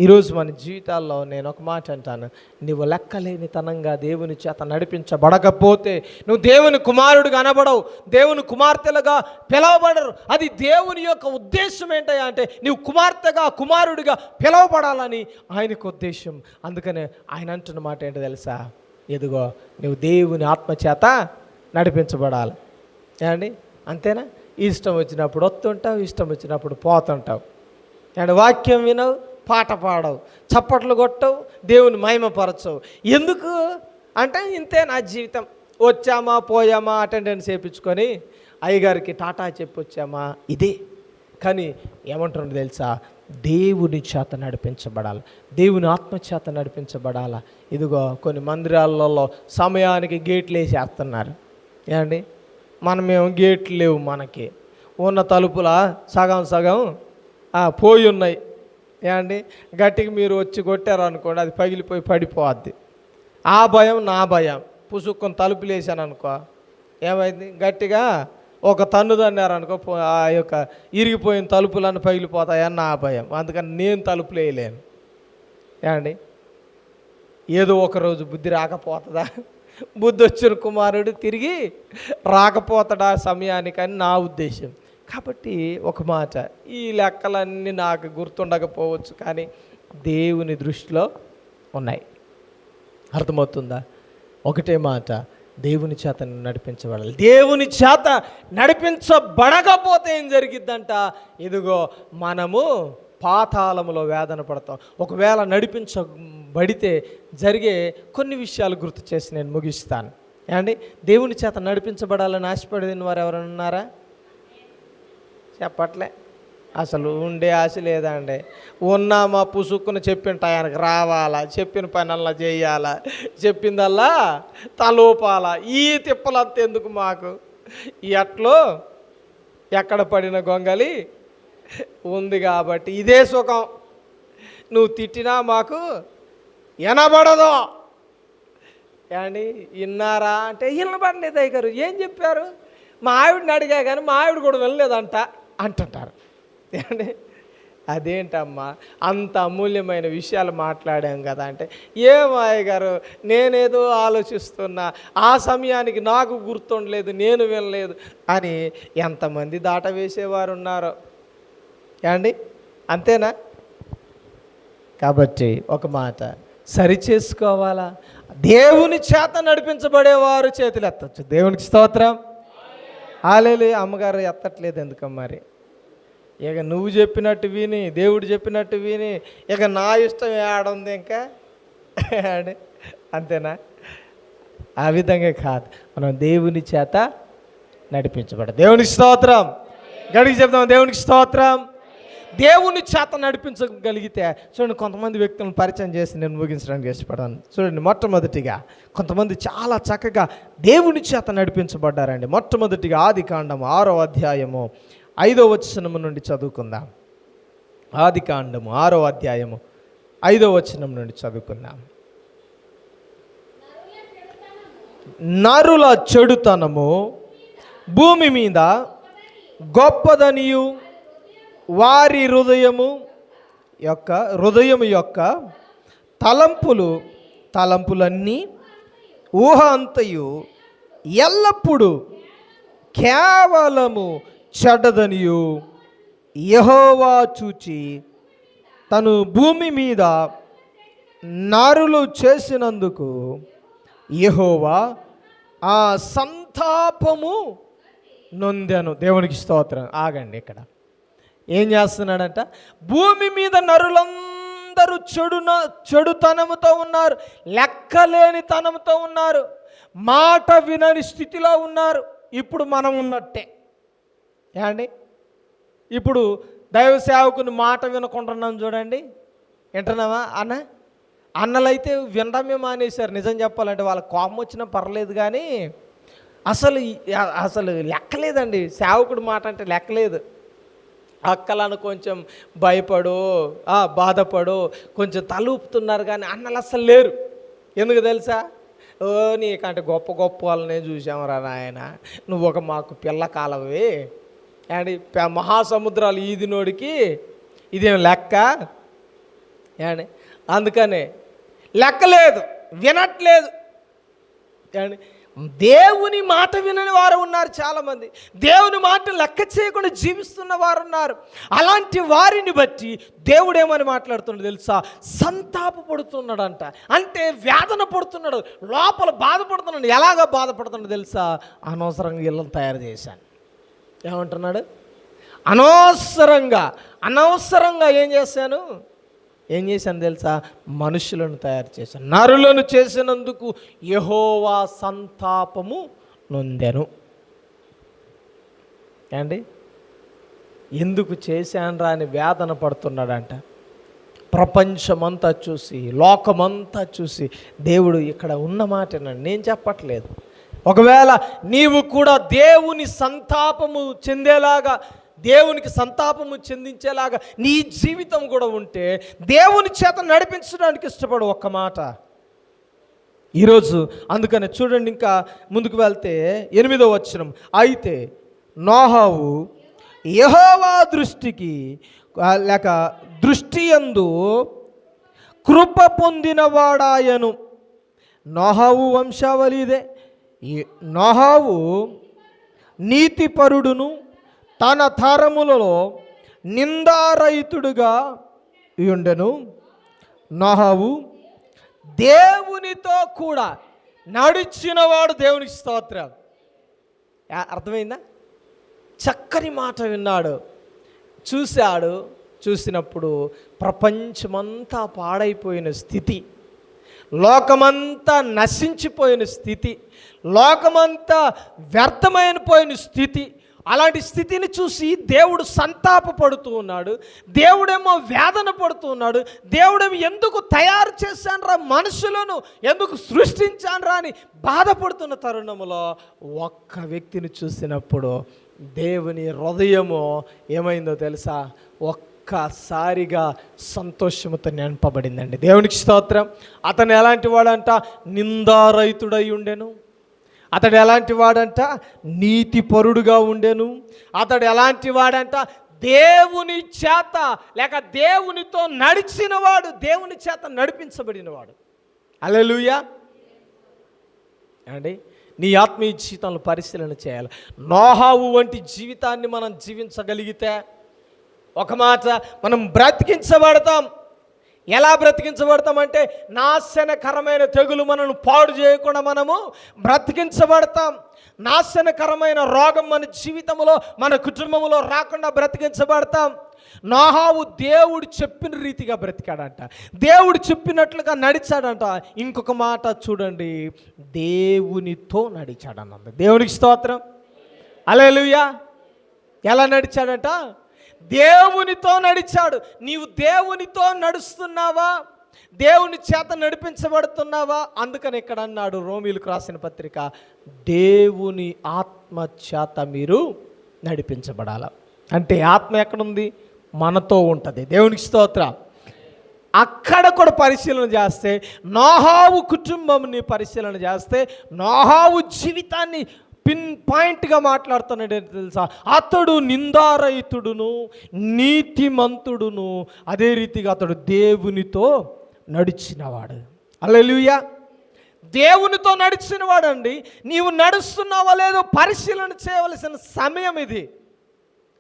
ఈరోజు మన జీవితాల్లో నేను ఒక మాట అంటాను, నువ్వు లెక్కలేనితనంగా దేవుని చేత నడిపించబడకపోతే నువ్వు దేవుని కుమారుడుగా అనబడవు, దేవుని కుమార్తెలుగా పిలవబడరు. అది దేవుని యొక్క ఉద్దేశం ఏంటయ్యా అంటే నువ్వు కుమార్తెగా కుమారుడిగా పిలవబడాలని ఆయనకు ఉద్దేశం. అందుకనే ఆయన అంటున్న మాట ఏంటో తెలుసా, ఎదుగో నువ్వు దేవుని ఆత్మచేత నడిపించబడాలి. ఏమండి? అంతేనా? ఇష్టం వచ్చినప్పుడు వస్తుంటావు, ఇష్టం వచ్చినప్పుడు పోతుంటావు. అండ్ వాక్యం వినవు, పాట పాడవు, చప్పట్లు కొట్టవు, దేవుని మహిమపరచవు. ఎందుకు అంటే ఇంతే నా జీవితం. వచ్చామా పోయామా అటెండెన్స్ వేయించుకొని అయ్యగారికి టాటా చెప్పి వచ్చామా, ఇదే. కానీ ఏమంటున్నాడు తెలుసా, దేవుని చేత నడిపించబడాలి, దేవుని ఆత్మచేత నడిపించబడాలా. ఇదిగో కొన్ని మందిరాలలో సమయానికి గేట్లు వేసేస్తున్నారు. ఏమండి? మనమేమో గేట్లు లేవు, మనకి ఉన్న తలుపుల సగం సగం పోయి ఉన్నాయి. ఏమండి? గట్టికి మీరు వచ్చి కొట్టారు అనుకోండి, అది పగిలిపోయి పడిపోద్ది. ఆ భయం నా భయం. పుసుక్కొని తలుపులు వేసాను అనుకో, ఏమైంది? గట్టిగా ఒక తన్ను తన్నారనుకో, ఆ యొక్క ఇరిగిపోయిన తలుపులన్నీ పగిలిపోతాయని నా భయం. అందుకని నేను తలుపులు వేయలేను. ఏమండి? ఏదో ఒకరోజు బుద్ధి రాకపోతుందా? బుద్ధి వచ్చిన కుమారుడు తిరిగి రాకపోతాడా సమయానికని నా ఉద్దేశం. కాబట్టి ఒక మాట, ఈ లెక్కలన్నీ నాకు గుర్తుండకపోవచ్చు, కానీ దేవుని దృష్టిలో ఉన్నాయి. అర్థమవుతుందా? ఒకటే మాట, దేవుని చేత నడిపించబడాలి. దేవుని చేత నడిపించబడకపోతే ఏం జరిగిద్దంట, ఇదిగో మనము పాతాళములో వేదన పడతాం. ఒకవేళ నడిపించబడితే జరిగే కొన్ని విషయాలు గుర్తు చేసి నేను ముగిస్తాను. ఏమండి? దేవుని చేత నడిపించబడాలని ఆశపడిన వారు ఎవరైనా ఉన్నారా? చెప్పట్లే. అసలు ఉండే ఆశ లేదా అండి? ఉన్నా మా పుసుక్కుని చెప్పింట ఆయనకు రావాలా, చెప్పిన పనల్లా చేయాలా, చెప్పిందల్లా తలోపాలా. ఈ తిప్పలంత ఎందుకు మాకు? ఈ అట్లో ఎక్కడ పడిన గొంగలి ఉంది కాబట్టి ఇదే సుఖం. నువ్వు తిట్టినా మాకు వినబడదు. ఏమండి? విన్నారా అంటే వినబడలేదు. అయ్యారు ఏం చెప్పారు? మా ఆవిడని అడిగా కానీ మా ఆవిడ కూడా వినలేదంట అంటుంటారు. ఏమండి? అదేంటమ్మా అంత అమూల్యమైన విషయాలు మాట్లాడాం కదా అంటే, ఏమాయ్య గారు నేనేదో ఆలోచిస్తున్నా, ఆ సమయానికి నాకు గుర్తుండలేదు, నేను వినలేదు అని ఎంతమంది దాట వేసేవారు ఉన్నారో. ఏమండి? అంతేనా? కాబట్టి ఒక మాట, సరి చేసుకోవాలా? దేవుని చేత నడిపించబడేవారు చేతులు ఎత్తచ్చు. దేవునికి స్తోత్రం. హల్లెలూయా. అమ్మగారు ఎత్తట్లేదు ఎందుకమ్మ మరి? ఇక నువ్వు చెప్పినట్టు విని, దేవుడు చెప్పినట్టు విని, ఇక నా ఇష్టం ఏడుంది ఇంకా? అంతేనా? ఆ విధంగా కాదు, మనం దేవుని చేత నడిపించబడ. దేవునికి స్తోత్రం. గడికి చెప్తాం, దేవునికి స్తోత్రం. దేవుని చేత నడిపించగలిగితే చూడండి, కొంతమంది వ్యక్తులను పరిచయం చేసి నేను ముగించడానికి ఇష్టపడాను. చూడండి, మొట్టమొదటిగా కొంతమంది చాలా చక్కగా దేవుని చేత నడిపించబడ్డారండి. మొట్టమొదటిగా ఆదికాండము 6వ అధ్యాయము 5వ వచనము నుండి చదువుకుందాం. ఆదికాండము 6వ అధ్యాయము 5వ వచనం నుండి చదువుకుందాం. నరుల చెడుతనము భూమి మీద గొప్పదనియు వారి హృదయము యొక్క తలంపులన్నీ ఊహ అంతయు ఎల్లప్పుడూ కేవలము చెడ్డదనియు యెహోవా చూచి తను భూమి మీద నరులు చేసినందుకు యెహోవా ఆ సంతాపము నొందెను. దేవునికి స్తోత్రం. ఆగండి, ఇక్కడ ఏం చేస్తున్నాడంట? భూమి మీద నరులందరూ చెడుతనముతో ఉన్నారు, లెక్కలేని తనముతో ఉన్నారు, మాట వినని స్థితిలో ఉన్నారు. ఇప్పుడు మనం ఉన్నట్టే ఏమండి? ఇప్పుడు దైవ సేవకుని మాట వినకుంటున్నాం చూడండి. వింటున్నావా అన్నలైతే వినడమే మానేశారు. నిజం చెప్పాలంటే వాళ్ళ కోపం వచ్చినా పర్లేదు, కానీ అసలు లెక్కలేదండి. సేవకుడు మాట అంటే లెక్కలేదు. అక్కలను కొంచెం భయపడు, బాధపడు, కొంచెం తలూపుతున్నారు, కానీ అన్నలు అస్సలు లేరు. ఎందుకు తెలుసా? నీకంటే గొప్ప గొప్ప వాళ్ళనే చూసామరా నాయన, నువ్వు ఒక మాకు పిల్ల కాలవే అండి. మహాసముద్రాలు ఈదినోడికి ఇదేం లెక్క అండి. అందుకనే లెక్కలేదు, వినట్లేదు అండి. దేవుని మాట వినని వారు ఉన్నారు చాలామంది. దేవుని మాట లెక్క చేయకుండా జీవిస్తున్న వారు ఉన్నారు. అలాంటి వారిని బట్టి దేవుడు ఏమని మాట్లాడుతున్నాడు తెలుసా? సంతాపపడుతున్నాడంట. అంటే వేదన పడుతున్నాడు, లోపల బాధపడుతున్నాడు. ఎలాగ బాధపడుతున్నాడు తెలుసా? అనవసరంగా ఇళ్ళను తయారు చేశాను. ఏమంటున్నాడు? అనవసరంగా ఏం చేశాను తెలుసా? మనుషులను తయారు చేశాను, నరులను చేసినందుకు యెహోవా సంతాపము నొందెను. ఏండి? ఎందుకు చేశానురా అని వేదన పడుతున్నాడంట. ప్రపంచమంతా చూసి, లోకమంతా చూసి దేవుడు ఇక్కడ ఉన్న మాటనండి, నేను చెప్పట్లేదు. ఒకవేళ నీవు కూడా దేవుని సంతాపము చెందేలాగా, దేవునికి సంతాపము చెందించేలాగా నీ జీవితం కూడా ఉంటే దేవుని చేత నడిపించడానికి ఇష్టపడు. ఒక్క మాట ఈరోజు. అందుకని చూడండి, ఇంకా ముందుకు వెళ్తే 8వ వచనం. అయితే నోహవు యెహోవా దృష్టికి లేక దృష్టి యందు కృప పొందినవాడాయను. నోహవు వంశావళిదే. నోహవు నీతిపరుడును, తన తరములలో నిందారహితుడుగా ఉండెను. నోహవు దేవునితో కూడా నడిచినవాడు. దేవునికి స్తోత్రం. అర్థమైందా? చక్కని మాట విన్నాడు, చూసినప్పుడు ప్రపంచమంతా పాడైపోయిన స్థితి, లోకమంతా నశించిపోయిన స్థితి, లోకమంతా వ్యర్థమైపోయిన స్థితి, అలాంటి స్థితిని చూసి దేవుడు సంతాపపడుతూ ఉన్నాడు. దేవుడేమో వేదన పడుతూ ఉన్నాడు. దేవుడేమో ఎందుకు తయారు చేశానురా మనుషులను, ఎందుకు సృష్టించానురా అని బాధపడుతున్న తరుణంలో ఒక్క వ్యక్తిని చూసినప్పుడు దేవుని హృదయము ఏమైందో తెలుసా? ఒక్కసారిగా సంతోషముతో నింపబడిందండి. దేవునికి స్తోత్రం. అతను ఎలాంటి వాడంట? నిందారహితుడై ఉండెను. అతడు ఎలాంటి వాడంట? నీతిపరుడుగా ఉండెను. అతడు ఎలాంటి వాడంట? దేవుని చేత లేక దేవునితో నడిచినవాడు, దేవుని చేత నడిపించబడినవాడు. హల్లెలూయా అండి. నీ ఆత్మీయ జీవితంలో పరిశీలన చేయాలి. నోహవు వంటి జీవితాన్ని మనం జీవించగలిగితే ఒక మాట, మనం బ్రతికించబడతాం. ఎలా బ్రతికించబడతామంటే నాశనకరమైన తెగులు మనను పాడు చేయకుండా మనము బ్రతికించబడతాం. నాశనకరమైన రోగం మన జీవితంలో, మన కుటుంబంలో రాకుండా బ్రతికించబడతాం. నోహవు దేవుడు చెప్పిన రీతిగా బ్రతికాడంట, దేవుడు చెప్పినట్లుగా నడిచాడంట. ఇంకొక మాట చూడండి, దేవునితో నడిచాడన్నది. దేవునికి స్తోత్రం. హల్లెలూయా. ఎలా నడిచాడంట? దేవునితో నడిచాడు. నీవు దేవునితో నడుస్తున్నావా? దేవుని చేత నడిపించబడుతున్నావా? అందుకని ఇక్కడ అన్నాడు రోమీయులకు రాసిన పత్రిక, దేవుని ఆత్మ చేత మీరు నడిపించబడాల. అంటే ఆత్మ ఎక్కడుంది? మనతో ఉంటుంది. దేవునికి స్తోత్రం. అక్కడ కూడా పరిశీలన చేస్తే, నోహవు కుటుంబంని పరిశీలన చేస్తే, నోహవు జీవితాన్ని పిన్ పాయింట్గా మాట్లాడుతున్నాడు తెలుసా? అతడు నిందారహితుడును, నీతిమంతుడును, అదే రీతిగా అతడు దేవునితో నడిచినవాడు. హల్లెలూయా. దేవునితో నడిచినవాడండి. నీవు నడుస్తున్నావా లేదో పరిశీలన చేయవలసిన సమయం ఇది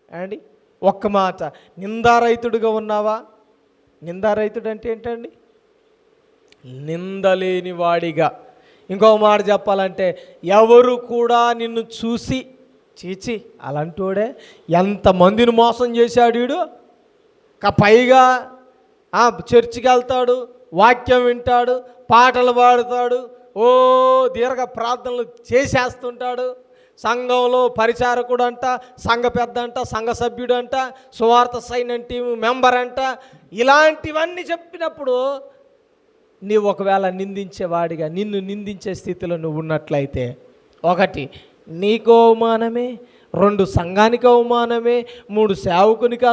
అండి. ఒక్క మాట, నిందారహితుడిగా ఉన్నావా? నిందారహితుడు అంటే ఏంటండి? నిందలేని వాడిగా. ఇంకో మాట చెప్పాలంటే, ఎవరు కూడా నిన్ను చూసి చీచి అలాంటోడే ఎంతమందిని మోసం చేశాడు వీడు, పైగా చర్చికి వెళ్తాడు, వాక్యం వింటాడు, పాటలు పాడుతాడు, దీర్ఘ ప్రార్థనలు చేసేస్తుంటాడు, సంఘంలో పరిచారకుడు అంట, సంఘ పెద్ద అంట, సంఘ సభ్యుడు అంట, సువార్త సైన్యం టీం మెంబర్ అంట, ఇలాంటివన్నీ చెప్పినప్పుడు నీవు ఒకవేళ నిందించేవాడిగా, నిన్ను నిందించే స్థితిలో నువ్వు ఉన్నట్లయితే, ఒకటి నీకు అవమానమే, 2 సంఘానికి అవమానమే, 3 సేవకునికి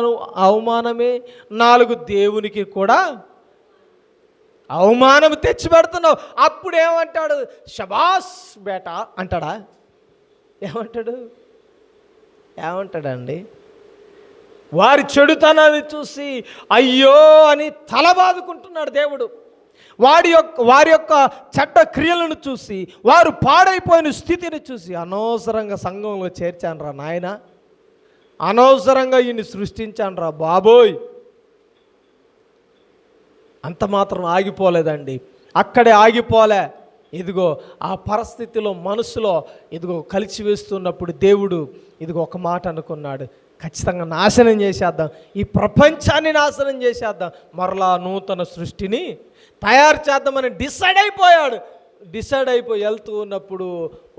అవమానమే, 4 దేవునికి కూడా అవమానం తెచ్చి పెడుతున్నావు. అప్పుడు ఏమంటాడు? శబాస్ బేటా అంటాడా? ఏమంటాడండి? వారి చెడుతనాన్ని చూసి అయ్యో అని తల బాదుకుంటున్నాడు దేవుడు. వారి యొక్క చెడ్డ క్రియలను చూసి, వారు పాడైపోయిన స్థితిని చూసి, అనవసరంగా సంఘంలో చేర్చానురా నాయన, అనవసరంగా ఈయన్ని సృష్టించానురా బాబోయ్. అంత మాత్రం ఆగిపోలేదండి, అక్కడే ఆగిపోలే. ఇదిగో ఆ పరిస్థితిలో మనసులో ఇదిగో కలిసి వేస్తున్నప్పుడు దేవుడు ఇదిగో ఒక మాట అనుకున్నాడు, ఖచ్చితంగా నాశనం చేసేద్దాం, ఈ ప్రపంచాన్ని నాశనం చేసేద్దాం, మరలా నూతన సృష్టిని తయారు చేద్దామని డిసైడ్ అయిపోయి వెళ్తూ ఉన్నప్పుడు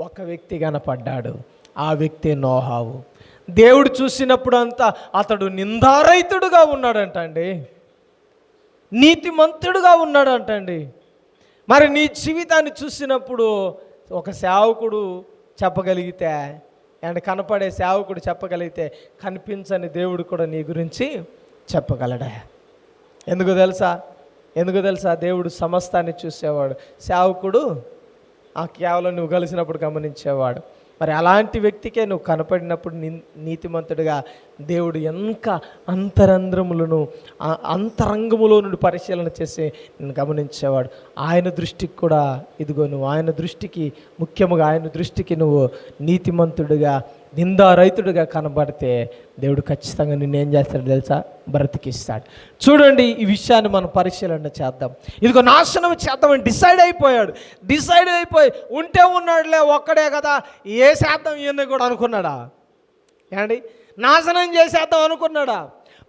ఒక వ్యక్తి కనపడ్డాడు. ఆ వ్యక్తి నోహావు. దేవుడు చూసినప్పుడు అంతా అతడు నిందారహితుడుగా ఉన్నాడంటండి, నీతిమంతుడుగా ఉన్నాడంటండి. మరి నీ జీవితాన్ని చూసినప్పుడు ఒక సేవకుడు చెప్పగలిగితే, అండ్ కనపడే సేవకుడు చెప్పగలిగితే, కనిపించని దేవుడు కూడా నీ గురించి చెప్పగలడా? ఎందుకు తెలుసా? దేవుడు సమస్తాన్ని చూసేవాడు, సేవకుడు కేవలం నువ్వు కలిసినప్పుడు గమనించేవాడు. మరి అలాంటి వ్యక్తికే నువ్వు కనపడినప్పుడు నీతిమంతుడిగా దేవుడు ఎంత అంతరంగములో నుండి పరిశీలన చేసి నేను గమనించేవాడు. ఆయన దృష్టికి కూడా ఇదిగో నువ్వు ఆయన దృష్టికి, ముఖ్యముగా ఆయన దృష్టికి నువ్వు నీతిమంతుడిగా, నిందారహితుడిగా కనబడితే దేవుడు ఖచ్చితంగా నిన్నేం చేస్తాడు తెలుసా? బ్రతికిస్తాడు. చూడండి, ఈ విషయాన్ని మనం పరిశీలన చేద్దాం. ఇదిగో నాశనం చేద్దామని డిసైడ్ అయిపోయి ఉంటే ఉన్నాడులే, ఒక్కడే కదా, ఏ శాతం ఇవన్నీ కూడా అనుకున్నాడా? ఏమండి, నాశనం చేసేద్దాం అనుకున్నాడా?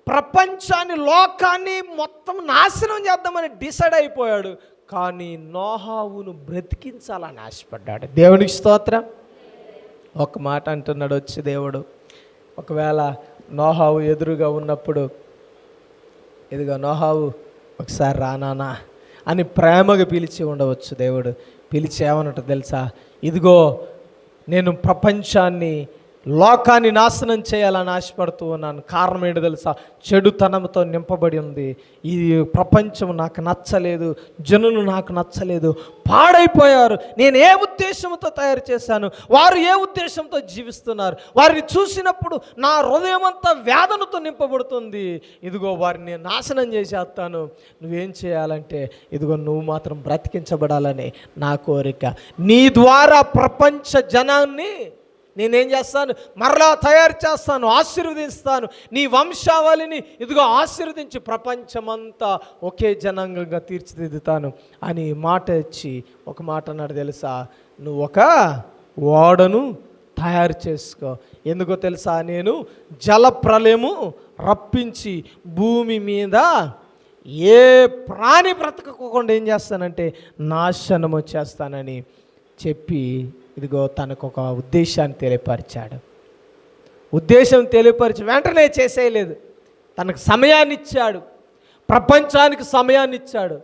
ప్రపంచాన్ని, లోకాన్ని మొత్తం నాశనం చేద్దామని డిసైడ్ అయిపోయాడు. కానీ నోహావును బ్రతికించాలని ఆశపడ్డాడు. దేవునికి స్తోత్రం. ఒక మాట అంటున్నాడు వచ్చి దేవుడు, ఒకవేళ నోహావు ఎదురుగా ఉన్నప్పుడు, ఇదిగో నోహావు ఒకసారి రానానా అని ప్రేమగా పిలిచి ఉండవచ్చు. దేవుడు పిలిచి ఏమన్నట్టు తెలుసా? ఇదిగో నేను ప్రపంచాన్ని, లోకాన్ని నాశనం చేయాలని ఆశపడుతూ ఉన్నాను. కారణం ఏంటో తెలుసా? చెడుతనంతో నింపబడి ఉంది. ఈ ప్రపంచం నాకు నచ్చలేదు, జనులు నాకు నచ్చలేదు, పాడైపోయారు. నేను ఏ ఉద్దేశంతో తయారు చేశాను, వారు ఏ ఉద్దేశంతో జీవిస్తున్నారు, వారిని చూసినప్పుడు నా హృదయం అంతా వేదనతో నింపబడుతుంది. ఇదిగో వారిని నాశనం చేసేస్తాను. నువ్వేం చేయాలంటే, ఇదిగో నువ్వు మాత్రం బ్రతికించబడాలని నా కోరిక. నీ ద్వారా ప్రపంచ జనాన్ని నేనేం చేస్తాను? మరలా తయారు చేస్తాను, ఆశీర్వదిస్తాను. నీ వంశావళిని ఇదిగో ఆశీర్వదించి ప్రపంచమంతా ఒకే జనాంగంగా తీర్చిదిద్దుతాను అని మాట ఇచ్చి ఒక మాట అన్నాడు తెలుసా? నువ్వు ఒక ఓడను తయారు చేసుకో. ఎందుకో తెలుసా? నేను జలప్రలయము రప్పించి భూమి మీద ఏ ప్రాణి బ్రతకకుండా ఏం చేస్తానంటే నాశనము చేస్తానని చెప్పి ఇదిగో తనకు ఒక ఉద్దేశాన్ని తెలియపరిచాడు. ఉద్దేశం తెలియపరిచి వెంటనే చేసేయలేదు, తనకు సమయాన్ని ఇచ్చాడు, ప్రపంచానికి సమయాన్ని ఇచ్చాడు.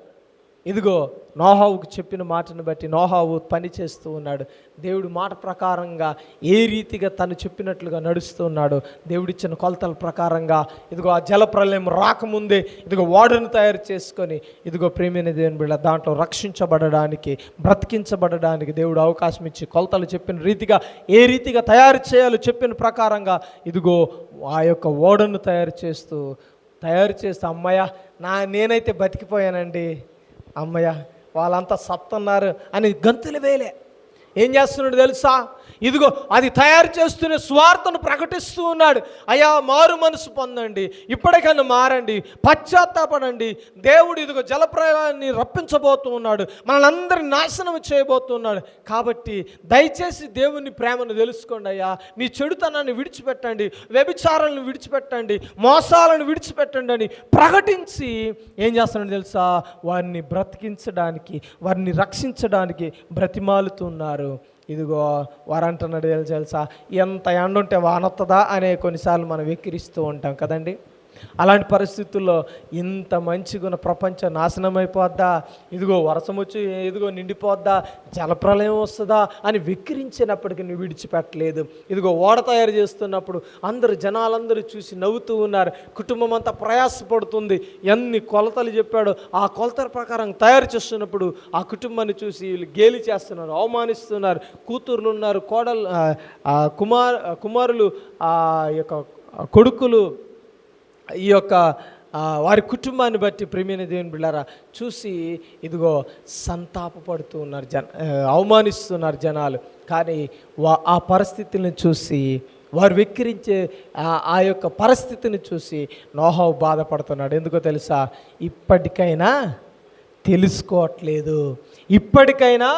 ఇదిగో నోహావుకు చెప్పిన మాటను బట్టి నోహావు పని చేస్తూ ఉన్నాడు. దేవుడి మాట ప్రకారంగా ఏ రీతిగా తను చెప్పినట్లుగా నడుస్తూ ఉన్నాడు. దేవుడిచ్చిన కొలతల ప్రకారంగా ఇదిగో ఆ జలప్రలయం రాకముందే ఇదిగో ఓడను తయారు చేసుకొని ఇదిగో ప్రేమైన దేవుని బిడ్డ దాంట్లో రక్షించబడడానికి, బ్రతికించబడడానికి దేవుడు అవకాశం ఇచ్చి కొలతలు చెప్పిన రీతిగా ఏ రీతిగా తయారు చేయాలో చెప్పిన ప్రకారంగా ఇదిగో ఆ యొక్క ఓడను తయారు చేస్తూ అమ్మయ్య నేనైతే బతికిపోయానండి, అమ్మయ్య వాళ్ళంతా సత్తున్నారు అని గంతులు వేలే. ఏం చేస్తున్నాడు తెలుసా? ఇదిగో అది తయారు చేస్తూనే స్వార్థను ప్రకటిస్తూ ఉన్నాడు. అయ్యా మారు మనసు పొందండి, ఇప్పటికైనా మారండి, పశ్చాత్తాపడండి. దేవుడు ఇదిగో జలప్రయాన్ని రప్పించబోతూ ఉన్నాడు, మనల్ని నాశనం చేయబోతున్నాడు. కాబట్టి దయచేసి దేవుని ప్రేమను తెలుసుకోండి అయ్యా. మీ చెడుతనాన్ని విడిచిపెట్టండి, వ్యభిచారాలను విడిచిపెట్టండి, మోసాలను విడిచిపెట్టండి అని ప్రకటించి ఏం చేస్తున్నాడు తెలుసా? వారిని బ్రతికించడానికి, వారిని రక్షించడానికి బ్రతిమాలుతున్నారు. ఇదిగో వారంటున్నాడు తెలుసా, ఎంత ఎండ ఉంటే వానొత్తదా అనే కొన్నిసార్లు మనం వెక్కిరిస్తూ ఉంటాం కదండి. అలాంటి పరిస్థితుల్లో ఇంత మంచిగా ఉన్న ప్రపంచం నాశనం అయిపోద్దా, ఇదిగో వర్షం వచ్చి ఇదిగో నిండిపోద్దా, జలప్రలయం వస్తుందా అని వెక్కిరించినప్పటికీ నువ్వు విడిచిపెట్టలేదు. ఇదిగో ఓడ తయారు చేస్తున్నప్పుడు జనాలందరూ చూసి నవ్వుతూ ఉన్నారు. కుటుంబం అంతా ప్రయాసపడుతుంది. ఎన్ని కొలతలు చెప్పాడో ఆ కొలతల ప్రకారం తయారు చేస్తున్నప్పుడు ఆ కుటుంబాన్ని చూసి వీళ్ళు గేలి చేస్తున్నారు, అవమానిస్తున్నారు. కూతుర్లు ఉన్నారు, కోడలు, కుమారులు, ఆ యొక్క కొడుకులు, ఈ యొక్క వారి కుటుంబాన్ని బట్టి ప్రియమైన దేవుని బిడ్డలారా చూసి ఇదిగో సంతాపపడుతూ ఉన్నారు, అవమానిస్తున్నారు జనాలు. కానీ ఆ పరిస్థితులను చూసి, వారు వెక్కిరించే ఆ యొక్క పరిస్థితిని చూసి నోహవు బాధపడుతున్నాడు. ఎందుకో తెలుసా? ఇప్పటికైనా తెలుసుకోవట్లేదు, ఇప్పటికైనా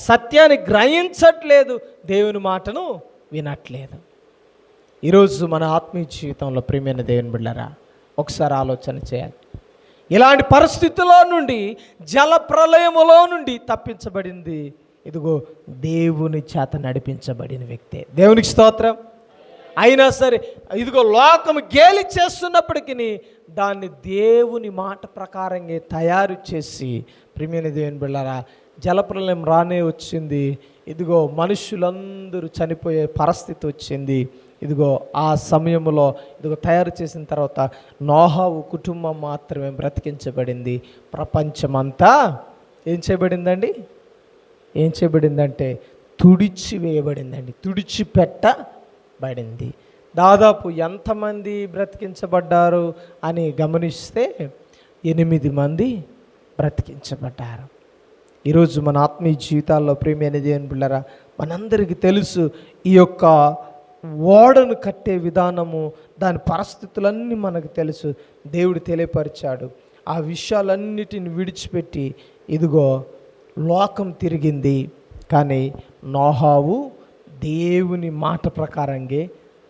సత్యాన్ని గ్రహించట్లేదు, దేవుని మాటను వినట్లేదు. ఈరోజు మన ఆత్మీయ జీవితంలో ప్రియమైన దేవుని బిడ్డలారా ఒకసారి ఆలోచన చేయాలి. ఇలాంటి పరిస్థితుల్లో నుండి, జల ప్రళయములో నుండి తప్పించబడింది ఇదిగో దేవుని చేత నడిపించబడిన వ్యక్తే. దేవునికి స్తోత్రం. అయినా సరే ఇదిగో లోకము గేలి చేస్తున్నప్పటికీ దాన్ని దేవుని మాట ప్రకారంగా తయారు చేసి ప్రియమైన దేవుని బిడ్డలారా జలప్రలయం రానే వచ్చింది. ఇదిగో మనుషులందరూ చనిపోయే పరిస్థితి వచ్చింది. ఇదిగో ఆ సమయంలో ఇదిగో తయారు చేసిన తర్వాత నోహవు కుటుంబం మాత్రమే బ్రతికించబడింది. ప్రపంచమంతా ఏం చేయబడిందండి? ఏం చేయబడిందంటే తుడిచివేయబడిందండి, తుడిచిపెట్టబడింది. దాదాపు ఎంతమంది బ్రతికించబడ్డారు అని గమనిస్తే 8 మంది బ్రతికించబడ్డారు. ఈరోజు మన ఆత్మీయ జీవితాల్లో ప్రియమైన దేవుని బిడ్డలారా మనందరికీ తెలుసు, ఈ యొక్క ఓడను కట్టే విధానము, దాని పరిస్థితులన్నీ మనకు తెలుసు. దేవుడు తెలియపరిచాడు. ఆ విషయాలన్నిటిని విడిచిపెట్టి ఇదిగో లోకం తిరిగింది. కానీ నోహవు దేవుని మాట ప్రకారంగా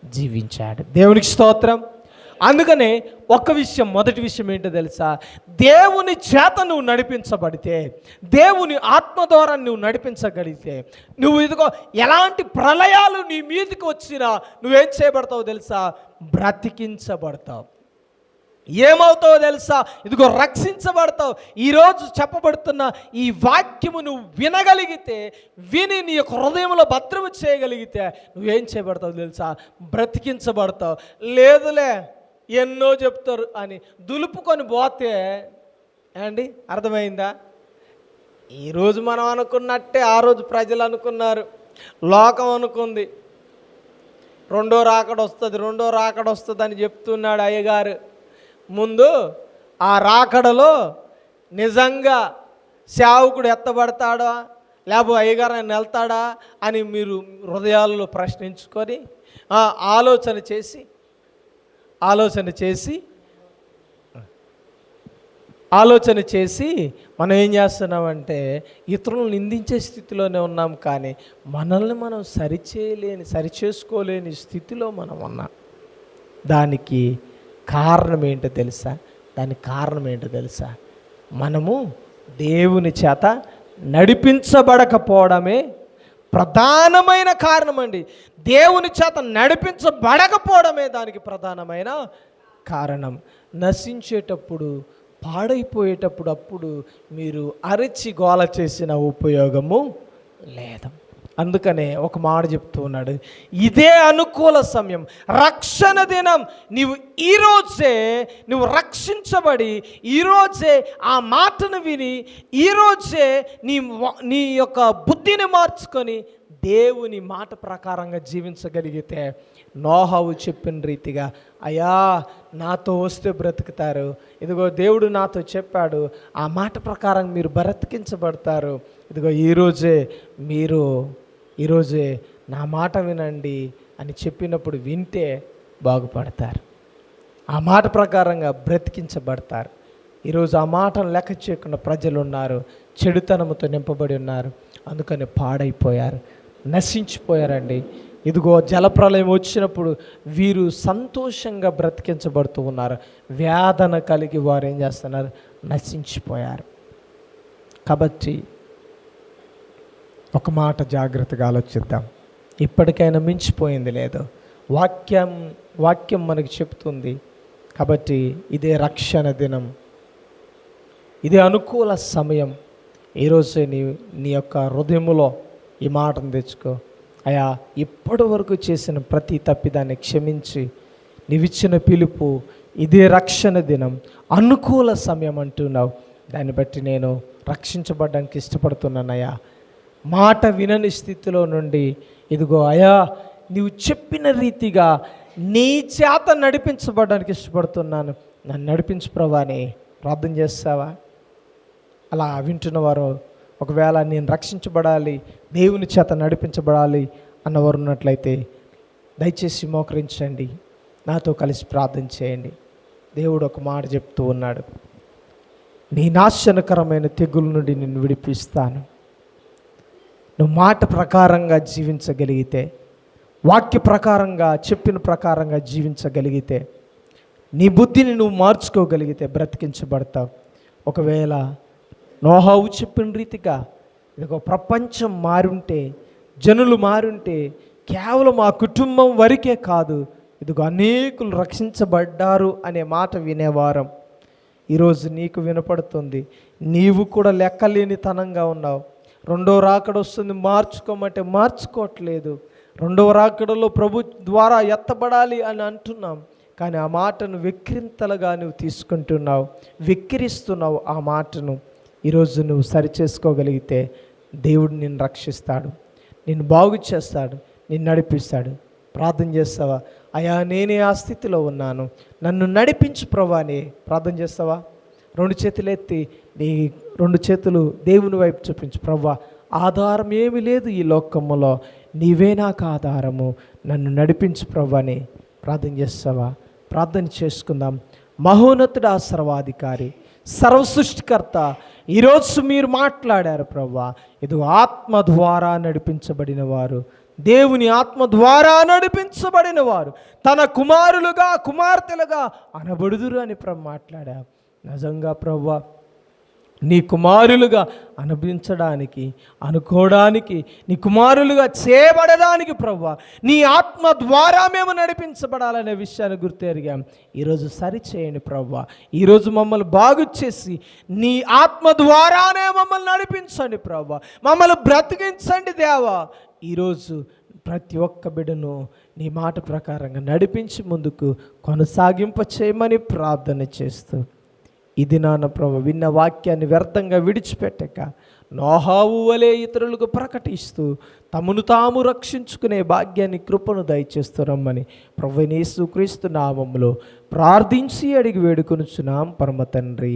జీవించాడు. దేవునికి స్తోత్రం. అందుకనే మొదటి విషయం ఏంటో తెలుసా? దేవుని చేత నువ్వు నడిపించబడితే, దేవుని ఆత్మ ద్వారా నువ్వు నడిపించగలిగితే, నువ్వు ఇదిగో ఎలాంటి ప్రళయాలు నీ మీదకి వచ్చినా నువ్వేం చేయబడతావు తెలుసా? బ్రతికించబడతావు. ఏమవుతావో తెలుసా? ఇదిగో రక్షించబడతావు. ఈరోజు చెప్పబడుతున్న ఈ వాక్యము నువ్వు వినగలిగితే, విని నీ యొక్క హృదయంలో భద్రము చేయగలిగితే నువ్వేం చేయబడతావు తెలుసా? బ్రతికించబడతావు. లేదులే ఎన్నో చెప్తారు అని దులుపుకొని పోతే అండి, అర్థమైందా? ఈరోజు మనం అనుకున్నట్టే ఆ రోజు ప్రజలు అనుకున్నారు, లోకం అనుకుంది. రెండో రాకడ వస్తుంది అని చెప్తున్నాడు అయ్యగారు. ముందు ఆ రాకడలో నిజంగా సేవకుడు ఎత్తబడతాడా లేకపోతే అయ్యగారు ఆయన వెళ్తాడా అని మీరు హృదయాల్లో ప్రశ్నించుకొని ఆలోచన చేసి మనం ఏం చేస్తున్నామంటే ఇతరులను నిందించే స్థితిలోనే ఉన్నాం. కానీ మనల్ని మనం సరిచేసుకోలేని స్థితిలో మనం ఉన్నాం. దానికి కారణం ఏంటో తెలుసా? మనము దేవుని చేత నడిపించబడకపోవడమే ప్రధానమైన కారణం అండి. దేవుని చేత నడిపించబడకపోవడమే దానికి ప్రధానమైన కారణం. నశించేటప్పుడు, పాడైపోయేటప్పుడు అప్పుడు మీరు అరిచి గోల చేసిన ఉపయోగము లేదు. అందుకనే ఒక మాట చెప్తూ ఉన్నాడు, ఇదే అనుకూల సమయం, రక్షణ దినం. నువ్వు రక్షించబడి ఈరోజే ఆ మాటను విని ఈరోజే నీ యొక్క బుద్ధిని మార్చుకొని దేవుని మాట ప్రకారంగా జీవించగలిగితే నోహవు చెప్పిన రీతిగా, అయ్యా నాతో వస్తే బ్రతుకుతారు, ఇదిగో దేవుడు నాతో చెప్పాడు, ఆ మాట ప్రకారం మీరు బ్రతికించబడతారు. ఇదిగో ఈరోజే నా మాట వినండి అని చెప్పినప్పుడు వింటే బాగుపడతారు. ఆ మాట ప్రకారంగా బ్రతికించబడతారు. ఈరోజు ఆ మాటను లెక్క చేయకుండా ప్రజలు ఉన్నారు, చెడుతనముతో నింపబడి ఉన్నారు, అందుకని పాడైపోయారు, నశించిపోయారండి. ఇదిగో జలప్రలయం వచ్చినప్పుడు వీరు సంతోషంగా బ్రతికించబడుతూ ఉన్నారు, వేదన కలిగి వారు ఏం చేస్తున్నారు, నశించిపోయారు. కాబట్టి ఒక మాట జాగ్రత్తగా ఆలోచిద్దాం. ఇప్పటికైనా మించిపోయింది లేదు, వాక్యం మనకు చెప్తుంది. కాబట్టి ఇదే రక్షణ దినం, ఇదే అనుకూల సమయం. ఈరోజు నీ యొక్క హృదయములో ఈ మాటను తెచ్చుకో. అయా, ఇప్పటి వరకు చేసిన ప్రతి తప్పిదాన్ని క్షమించి నీవిచ్చిన పిలుపు ఇదే రక్షణ దినం, అనుకూల సమయం అంటున్నావు. దాన్ని బట్టి నేను రక్షించబడడానికి ఇష్టపడుతున్నానయ్యా. మాట వినని స్థితిలో నుండి ఇదిగో అయా, నీవు చెప్పిన రీతిగా నీ చేత నడిపించబడడానికి ఇష్టపడుతున్నాను, నన్ను నడిపించు ప్రభువా అని ప్రార్థన చేస్తావా? అలా వింటున్నవారు ఒకవేళ నేను రక్షించబడాలి, దేవుని చేత నడిపించబడాలి అన్నవారు ఉన్నట్లయితే దయచేసి మోకరించండి, నాతో కలిసి ప్రార్థన చేయండి. దేవుడు ఒక మాట చెప్తూ ఉన్నాడు, నీ నాశనకరమైన తెగుల నుండి నిన్ను విడిపిస్తాను. నువ్వు మాట ప్రకారంగా జీవించగలిగితే, వాక్య ప్రకారంగా చెప్పిన ప్రకారంగా జీవించగలిగితే, నీ బుద్ధిని నువ్వు మార్చుకోగలిగితే బ్రతికించబడతావు. ఒకవేళ నోహావు చెప్పిన రీతిగా ఇదిగో ప్రపంచం మారుంటే, జనులు మారుంటే, కేవలం ఆ కుటుంబం వరకే కాదు, ఇదిగో అనేకులు రక్షించబడ్డారు అనే మాట వినేవారం ఈరోజు నీకు వినపడుతుంది. నీవు కూడా లెక్కలేనితనంగా ఉన్నావు. రెండో రాకడ వస్తుంది, మార్చుకోమంటే మార్చుకోవట్లేదు. రెండవ రాకడలో ప్రభు ద్వారా ఎత్తబడాలి అని అంటున్నాం, కానీ ఆ మాటను వెక్కిరింతలుగా నువ్వు తీసుకుంటున్నావు, వెక్కిరిస్తున్నావు. ఆ మాటను ఈరోజు నువ్వు సరిచేసుకోగలిగితే దేవుడు నిన్ను రక్షిస్తాడు, నిన్ను బాగు చేస్తాడు, నిన్ను నడిపిస్తాడు. ప్రార్థన చేస్తావా? అయా, నేనే ఆ స్థితిలో ఉన్నాను, నన్ను నడిపించు ప్రభువా అని ప్రార్థన చేస్తావా? రెండు చేతులు ఎత్తి నీ రెండు చేతులు దేవుని వైపు చూపించు. ప్రభువా, ఆధారం ఏమీ లేదు ఈ లోకములో, నీవే నాకు ఆధారము, నన్ను నడిపించు ప్రభువా అని ప్రార్థన చేస్తావా? ప్రార్థన చేసుకుందాం. మహోన్నతుడా, సర్వాధికారి, సర్వసృష్టికర్త, ఈరోజు మీరు మాట్లాడారు ప్రభువా. ఇది ఆత్మ ద్వారా నడిపించబడిన వారు, దేవుని ఆత్మ ద్వారా నడిపించబడిన వారు తన కుమారులుగా కుమార్తెలుగా అనబడుదురు అని మాట్లాడారు. నిజంగా ప్రభువా, నీ కుమారులుగా అనిపించడానికి, అనుకోవడానికి, నీ కుమారులుగా చేయబడడానికి ప్రభువా, నీ ఆత్మ ద్వారా మేము నడిపించబడాలనే విషయాన్ని గుర్తెరిగాం. ఈరోజు సరిచేయండి ప్రభువా. ఈరోజు మమ్మల్ని బాగు చేసి నీ ఆత్మ ద్వారానే మమ్మల్ని నడిపించండి ప్రభువా, మమ్మల్ని బ్రతికించండి దేవా. ఈరోజు ప్రతి ఒక్క బిడ్డను నీ మాట ప్రకారంగా నడిపించి ముందుకు కొనసాగింప చేయమని ప్రార్థన చేస్తూ, ఇది నాన్న ప్రభు విన్న వాక్యాన్ని వ్యర్థంగా విడిచిపెట్టక నోహావు వలె ఇతరులకు ప్రకటిస్తూ తమను తాము రక్షించుకునే భాగ్యాన్ని, కృపను దయచేస్తూ రమ్మని ప్రభువైన యేసుక్రీస్తు నామములో ప్రార్థించి అడిగి వేడుకొనుచున్నాం పరమ తండ్రి.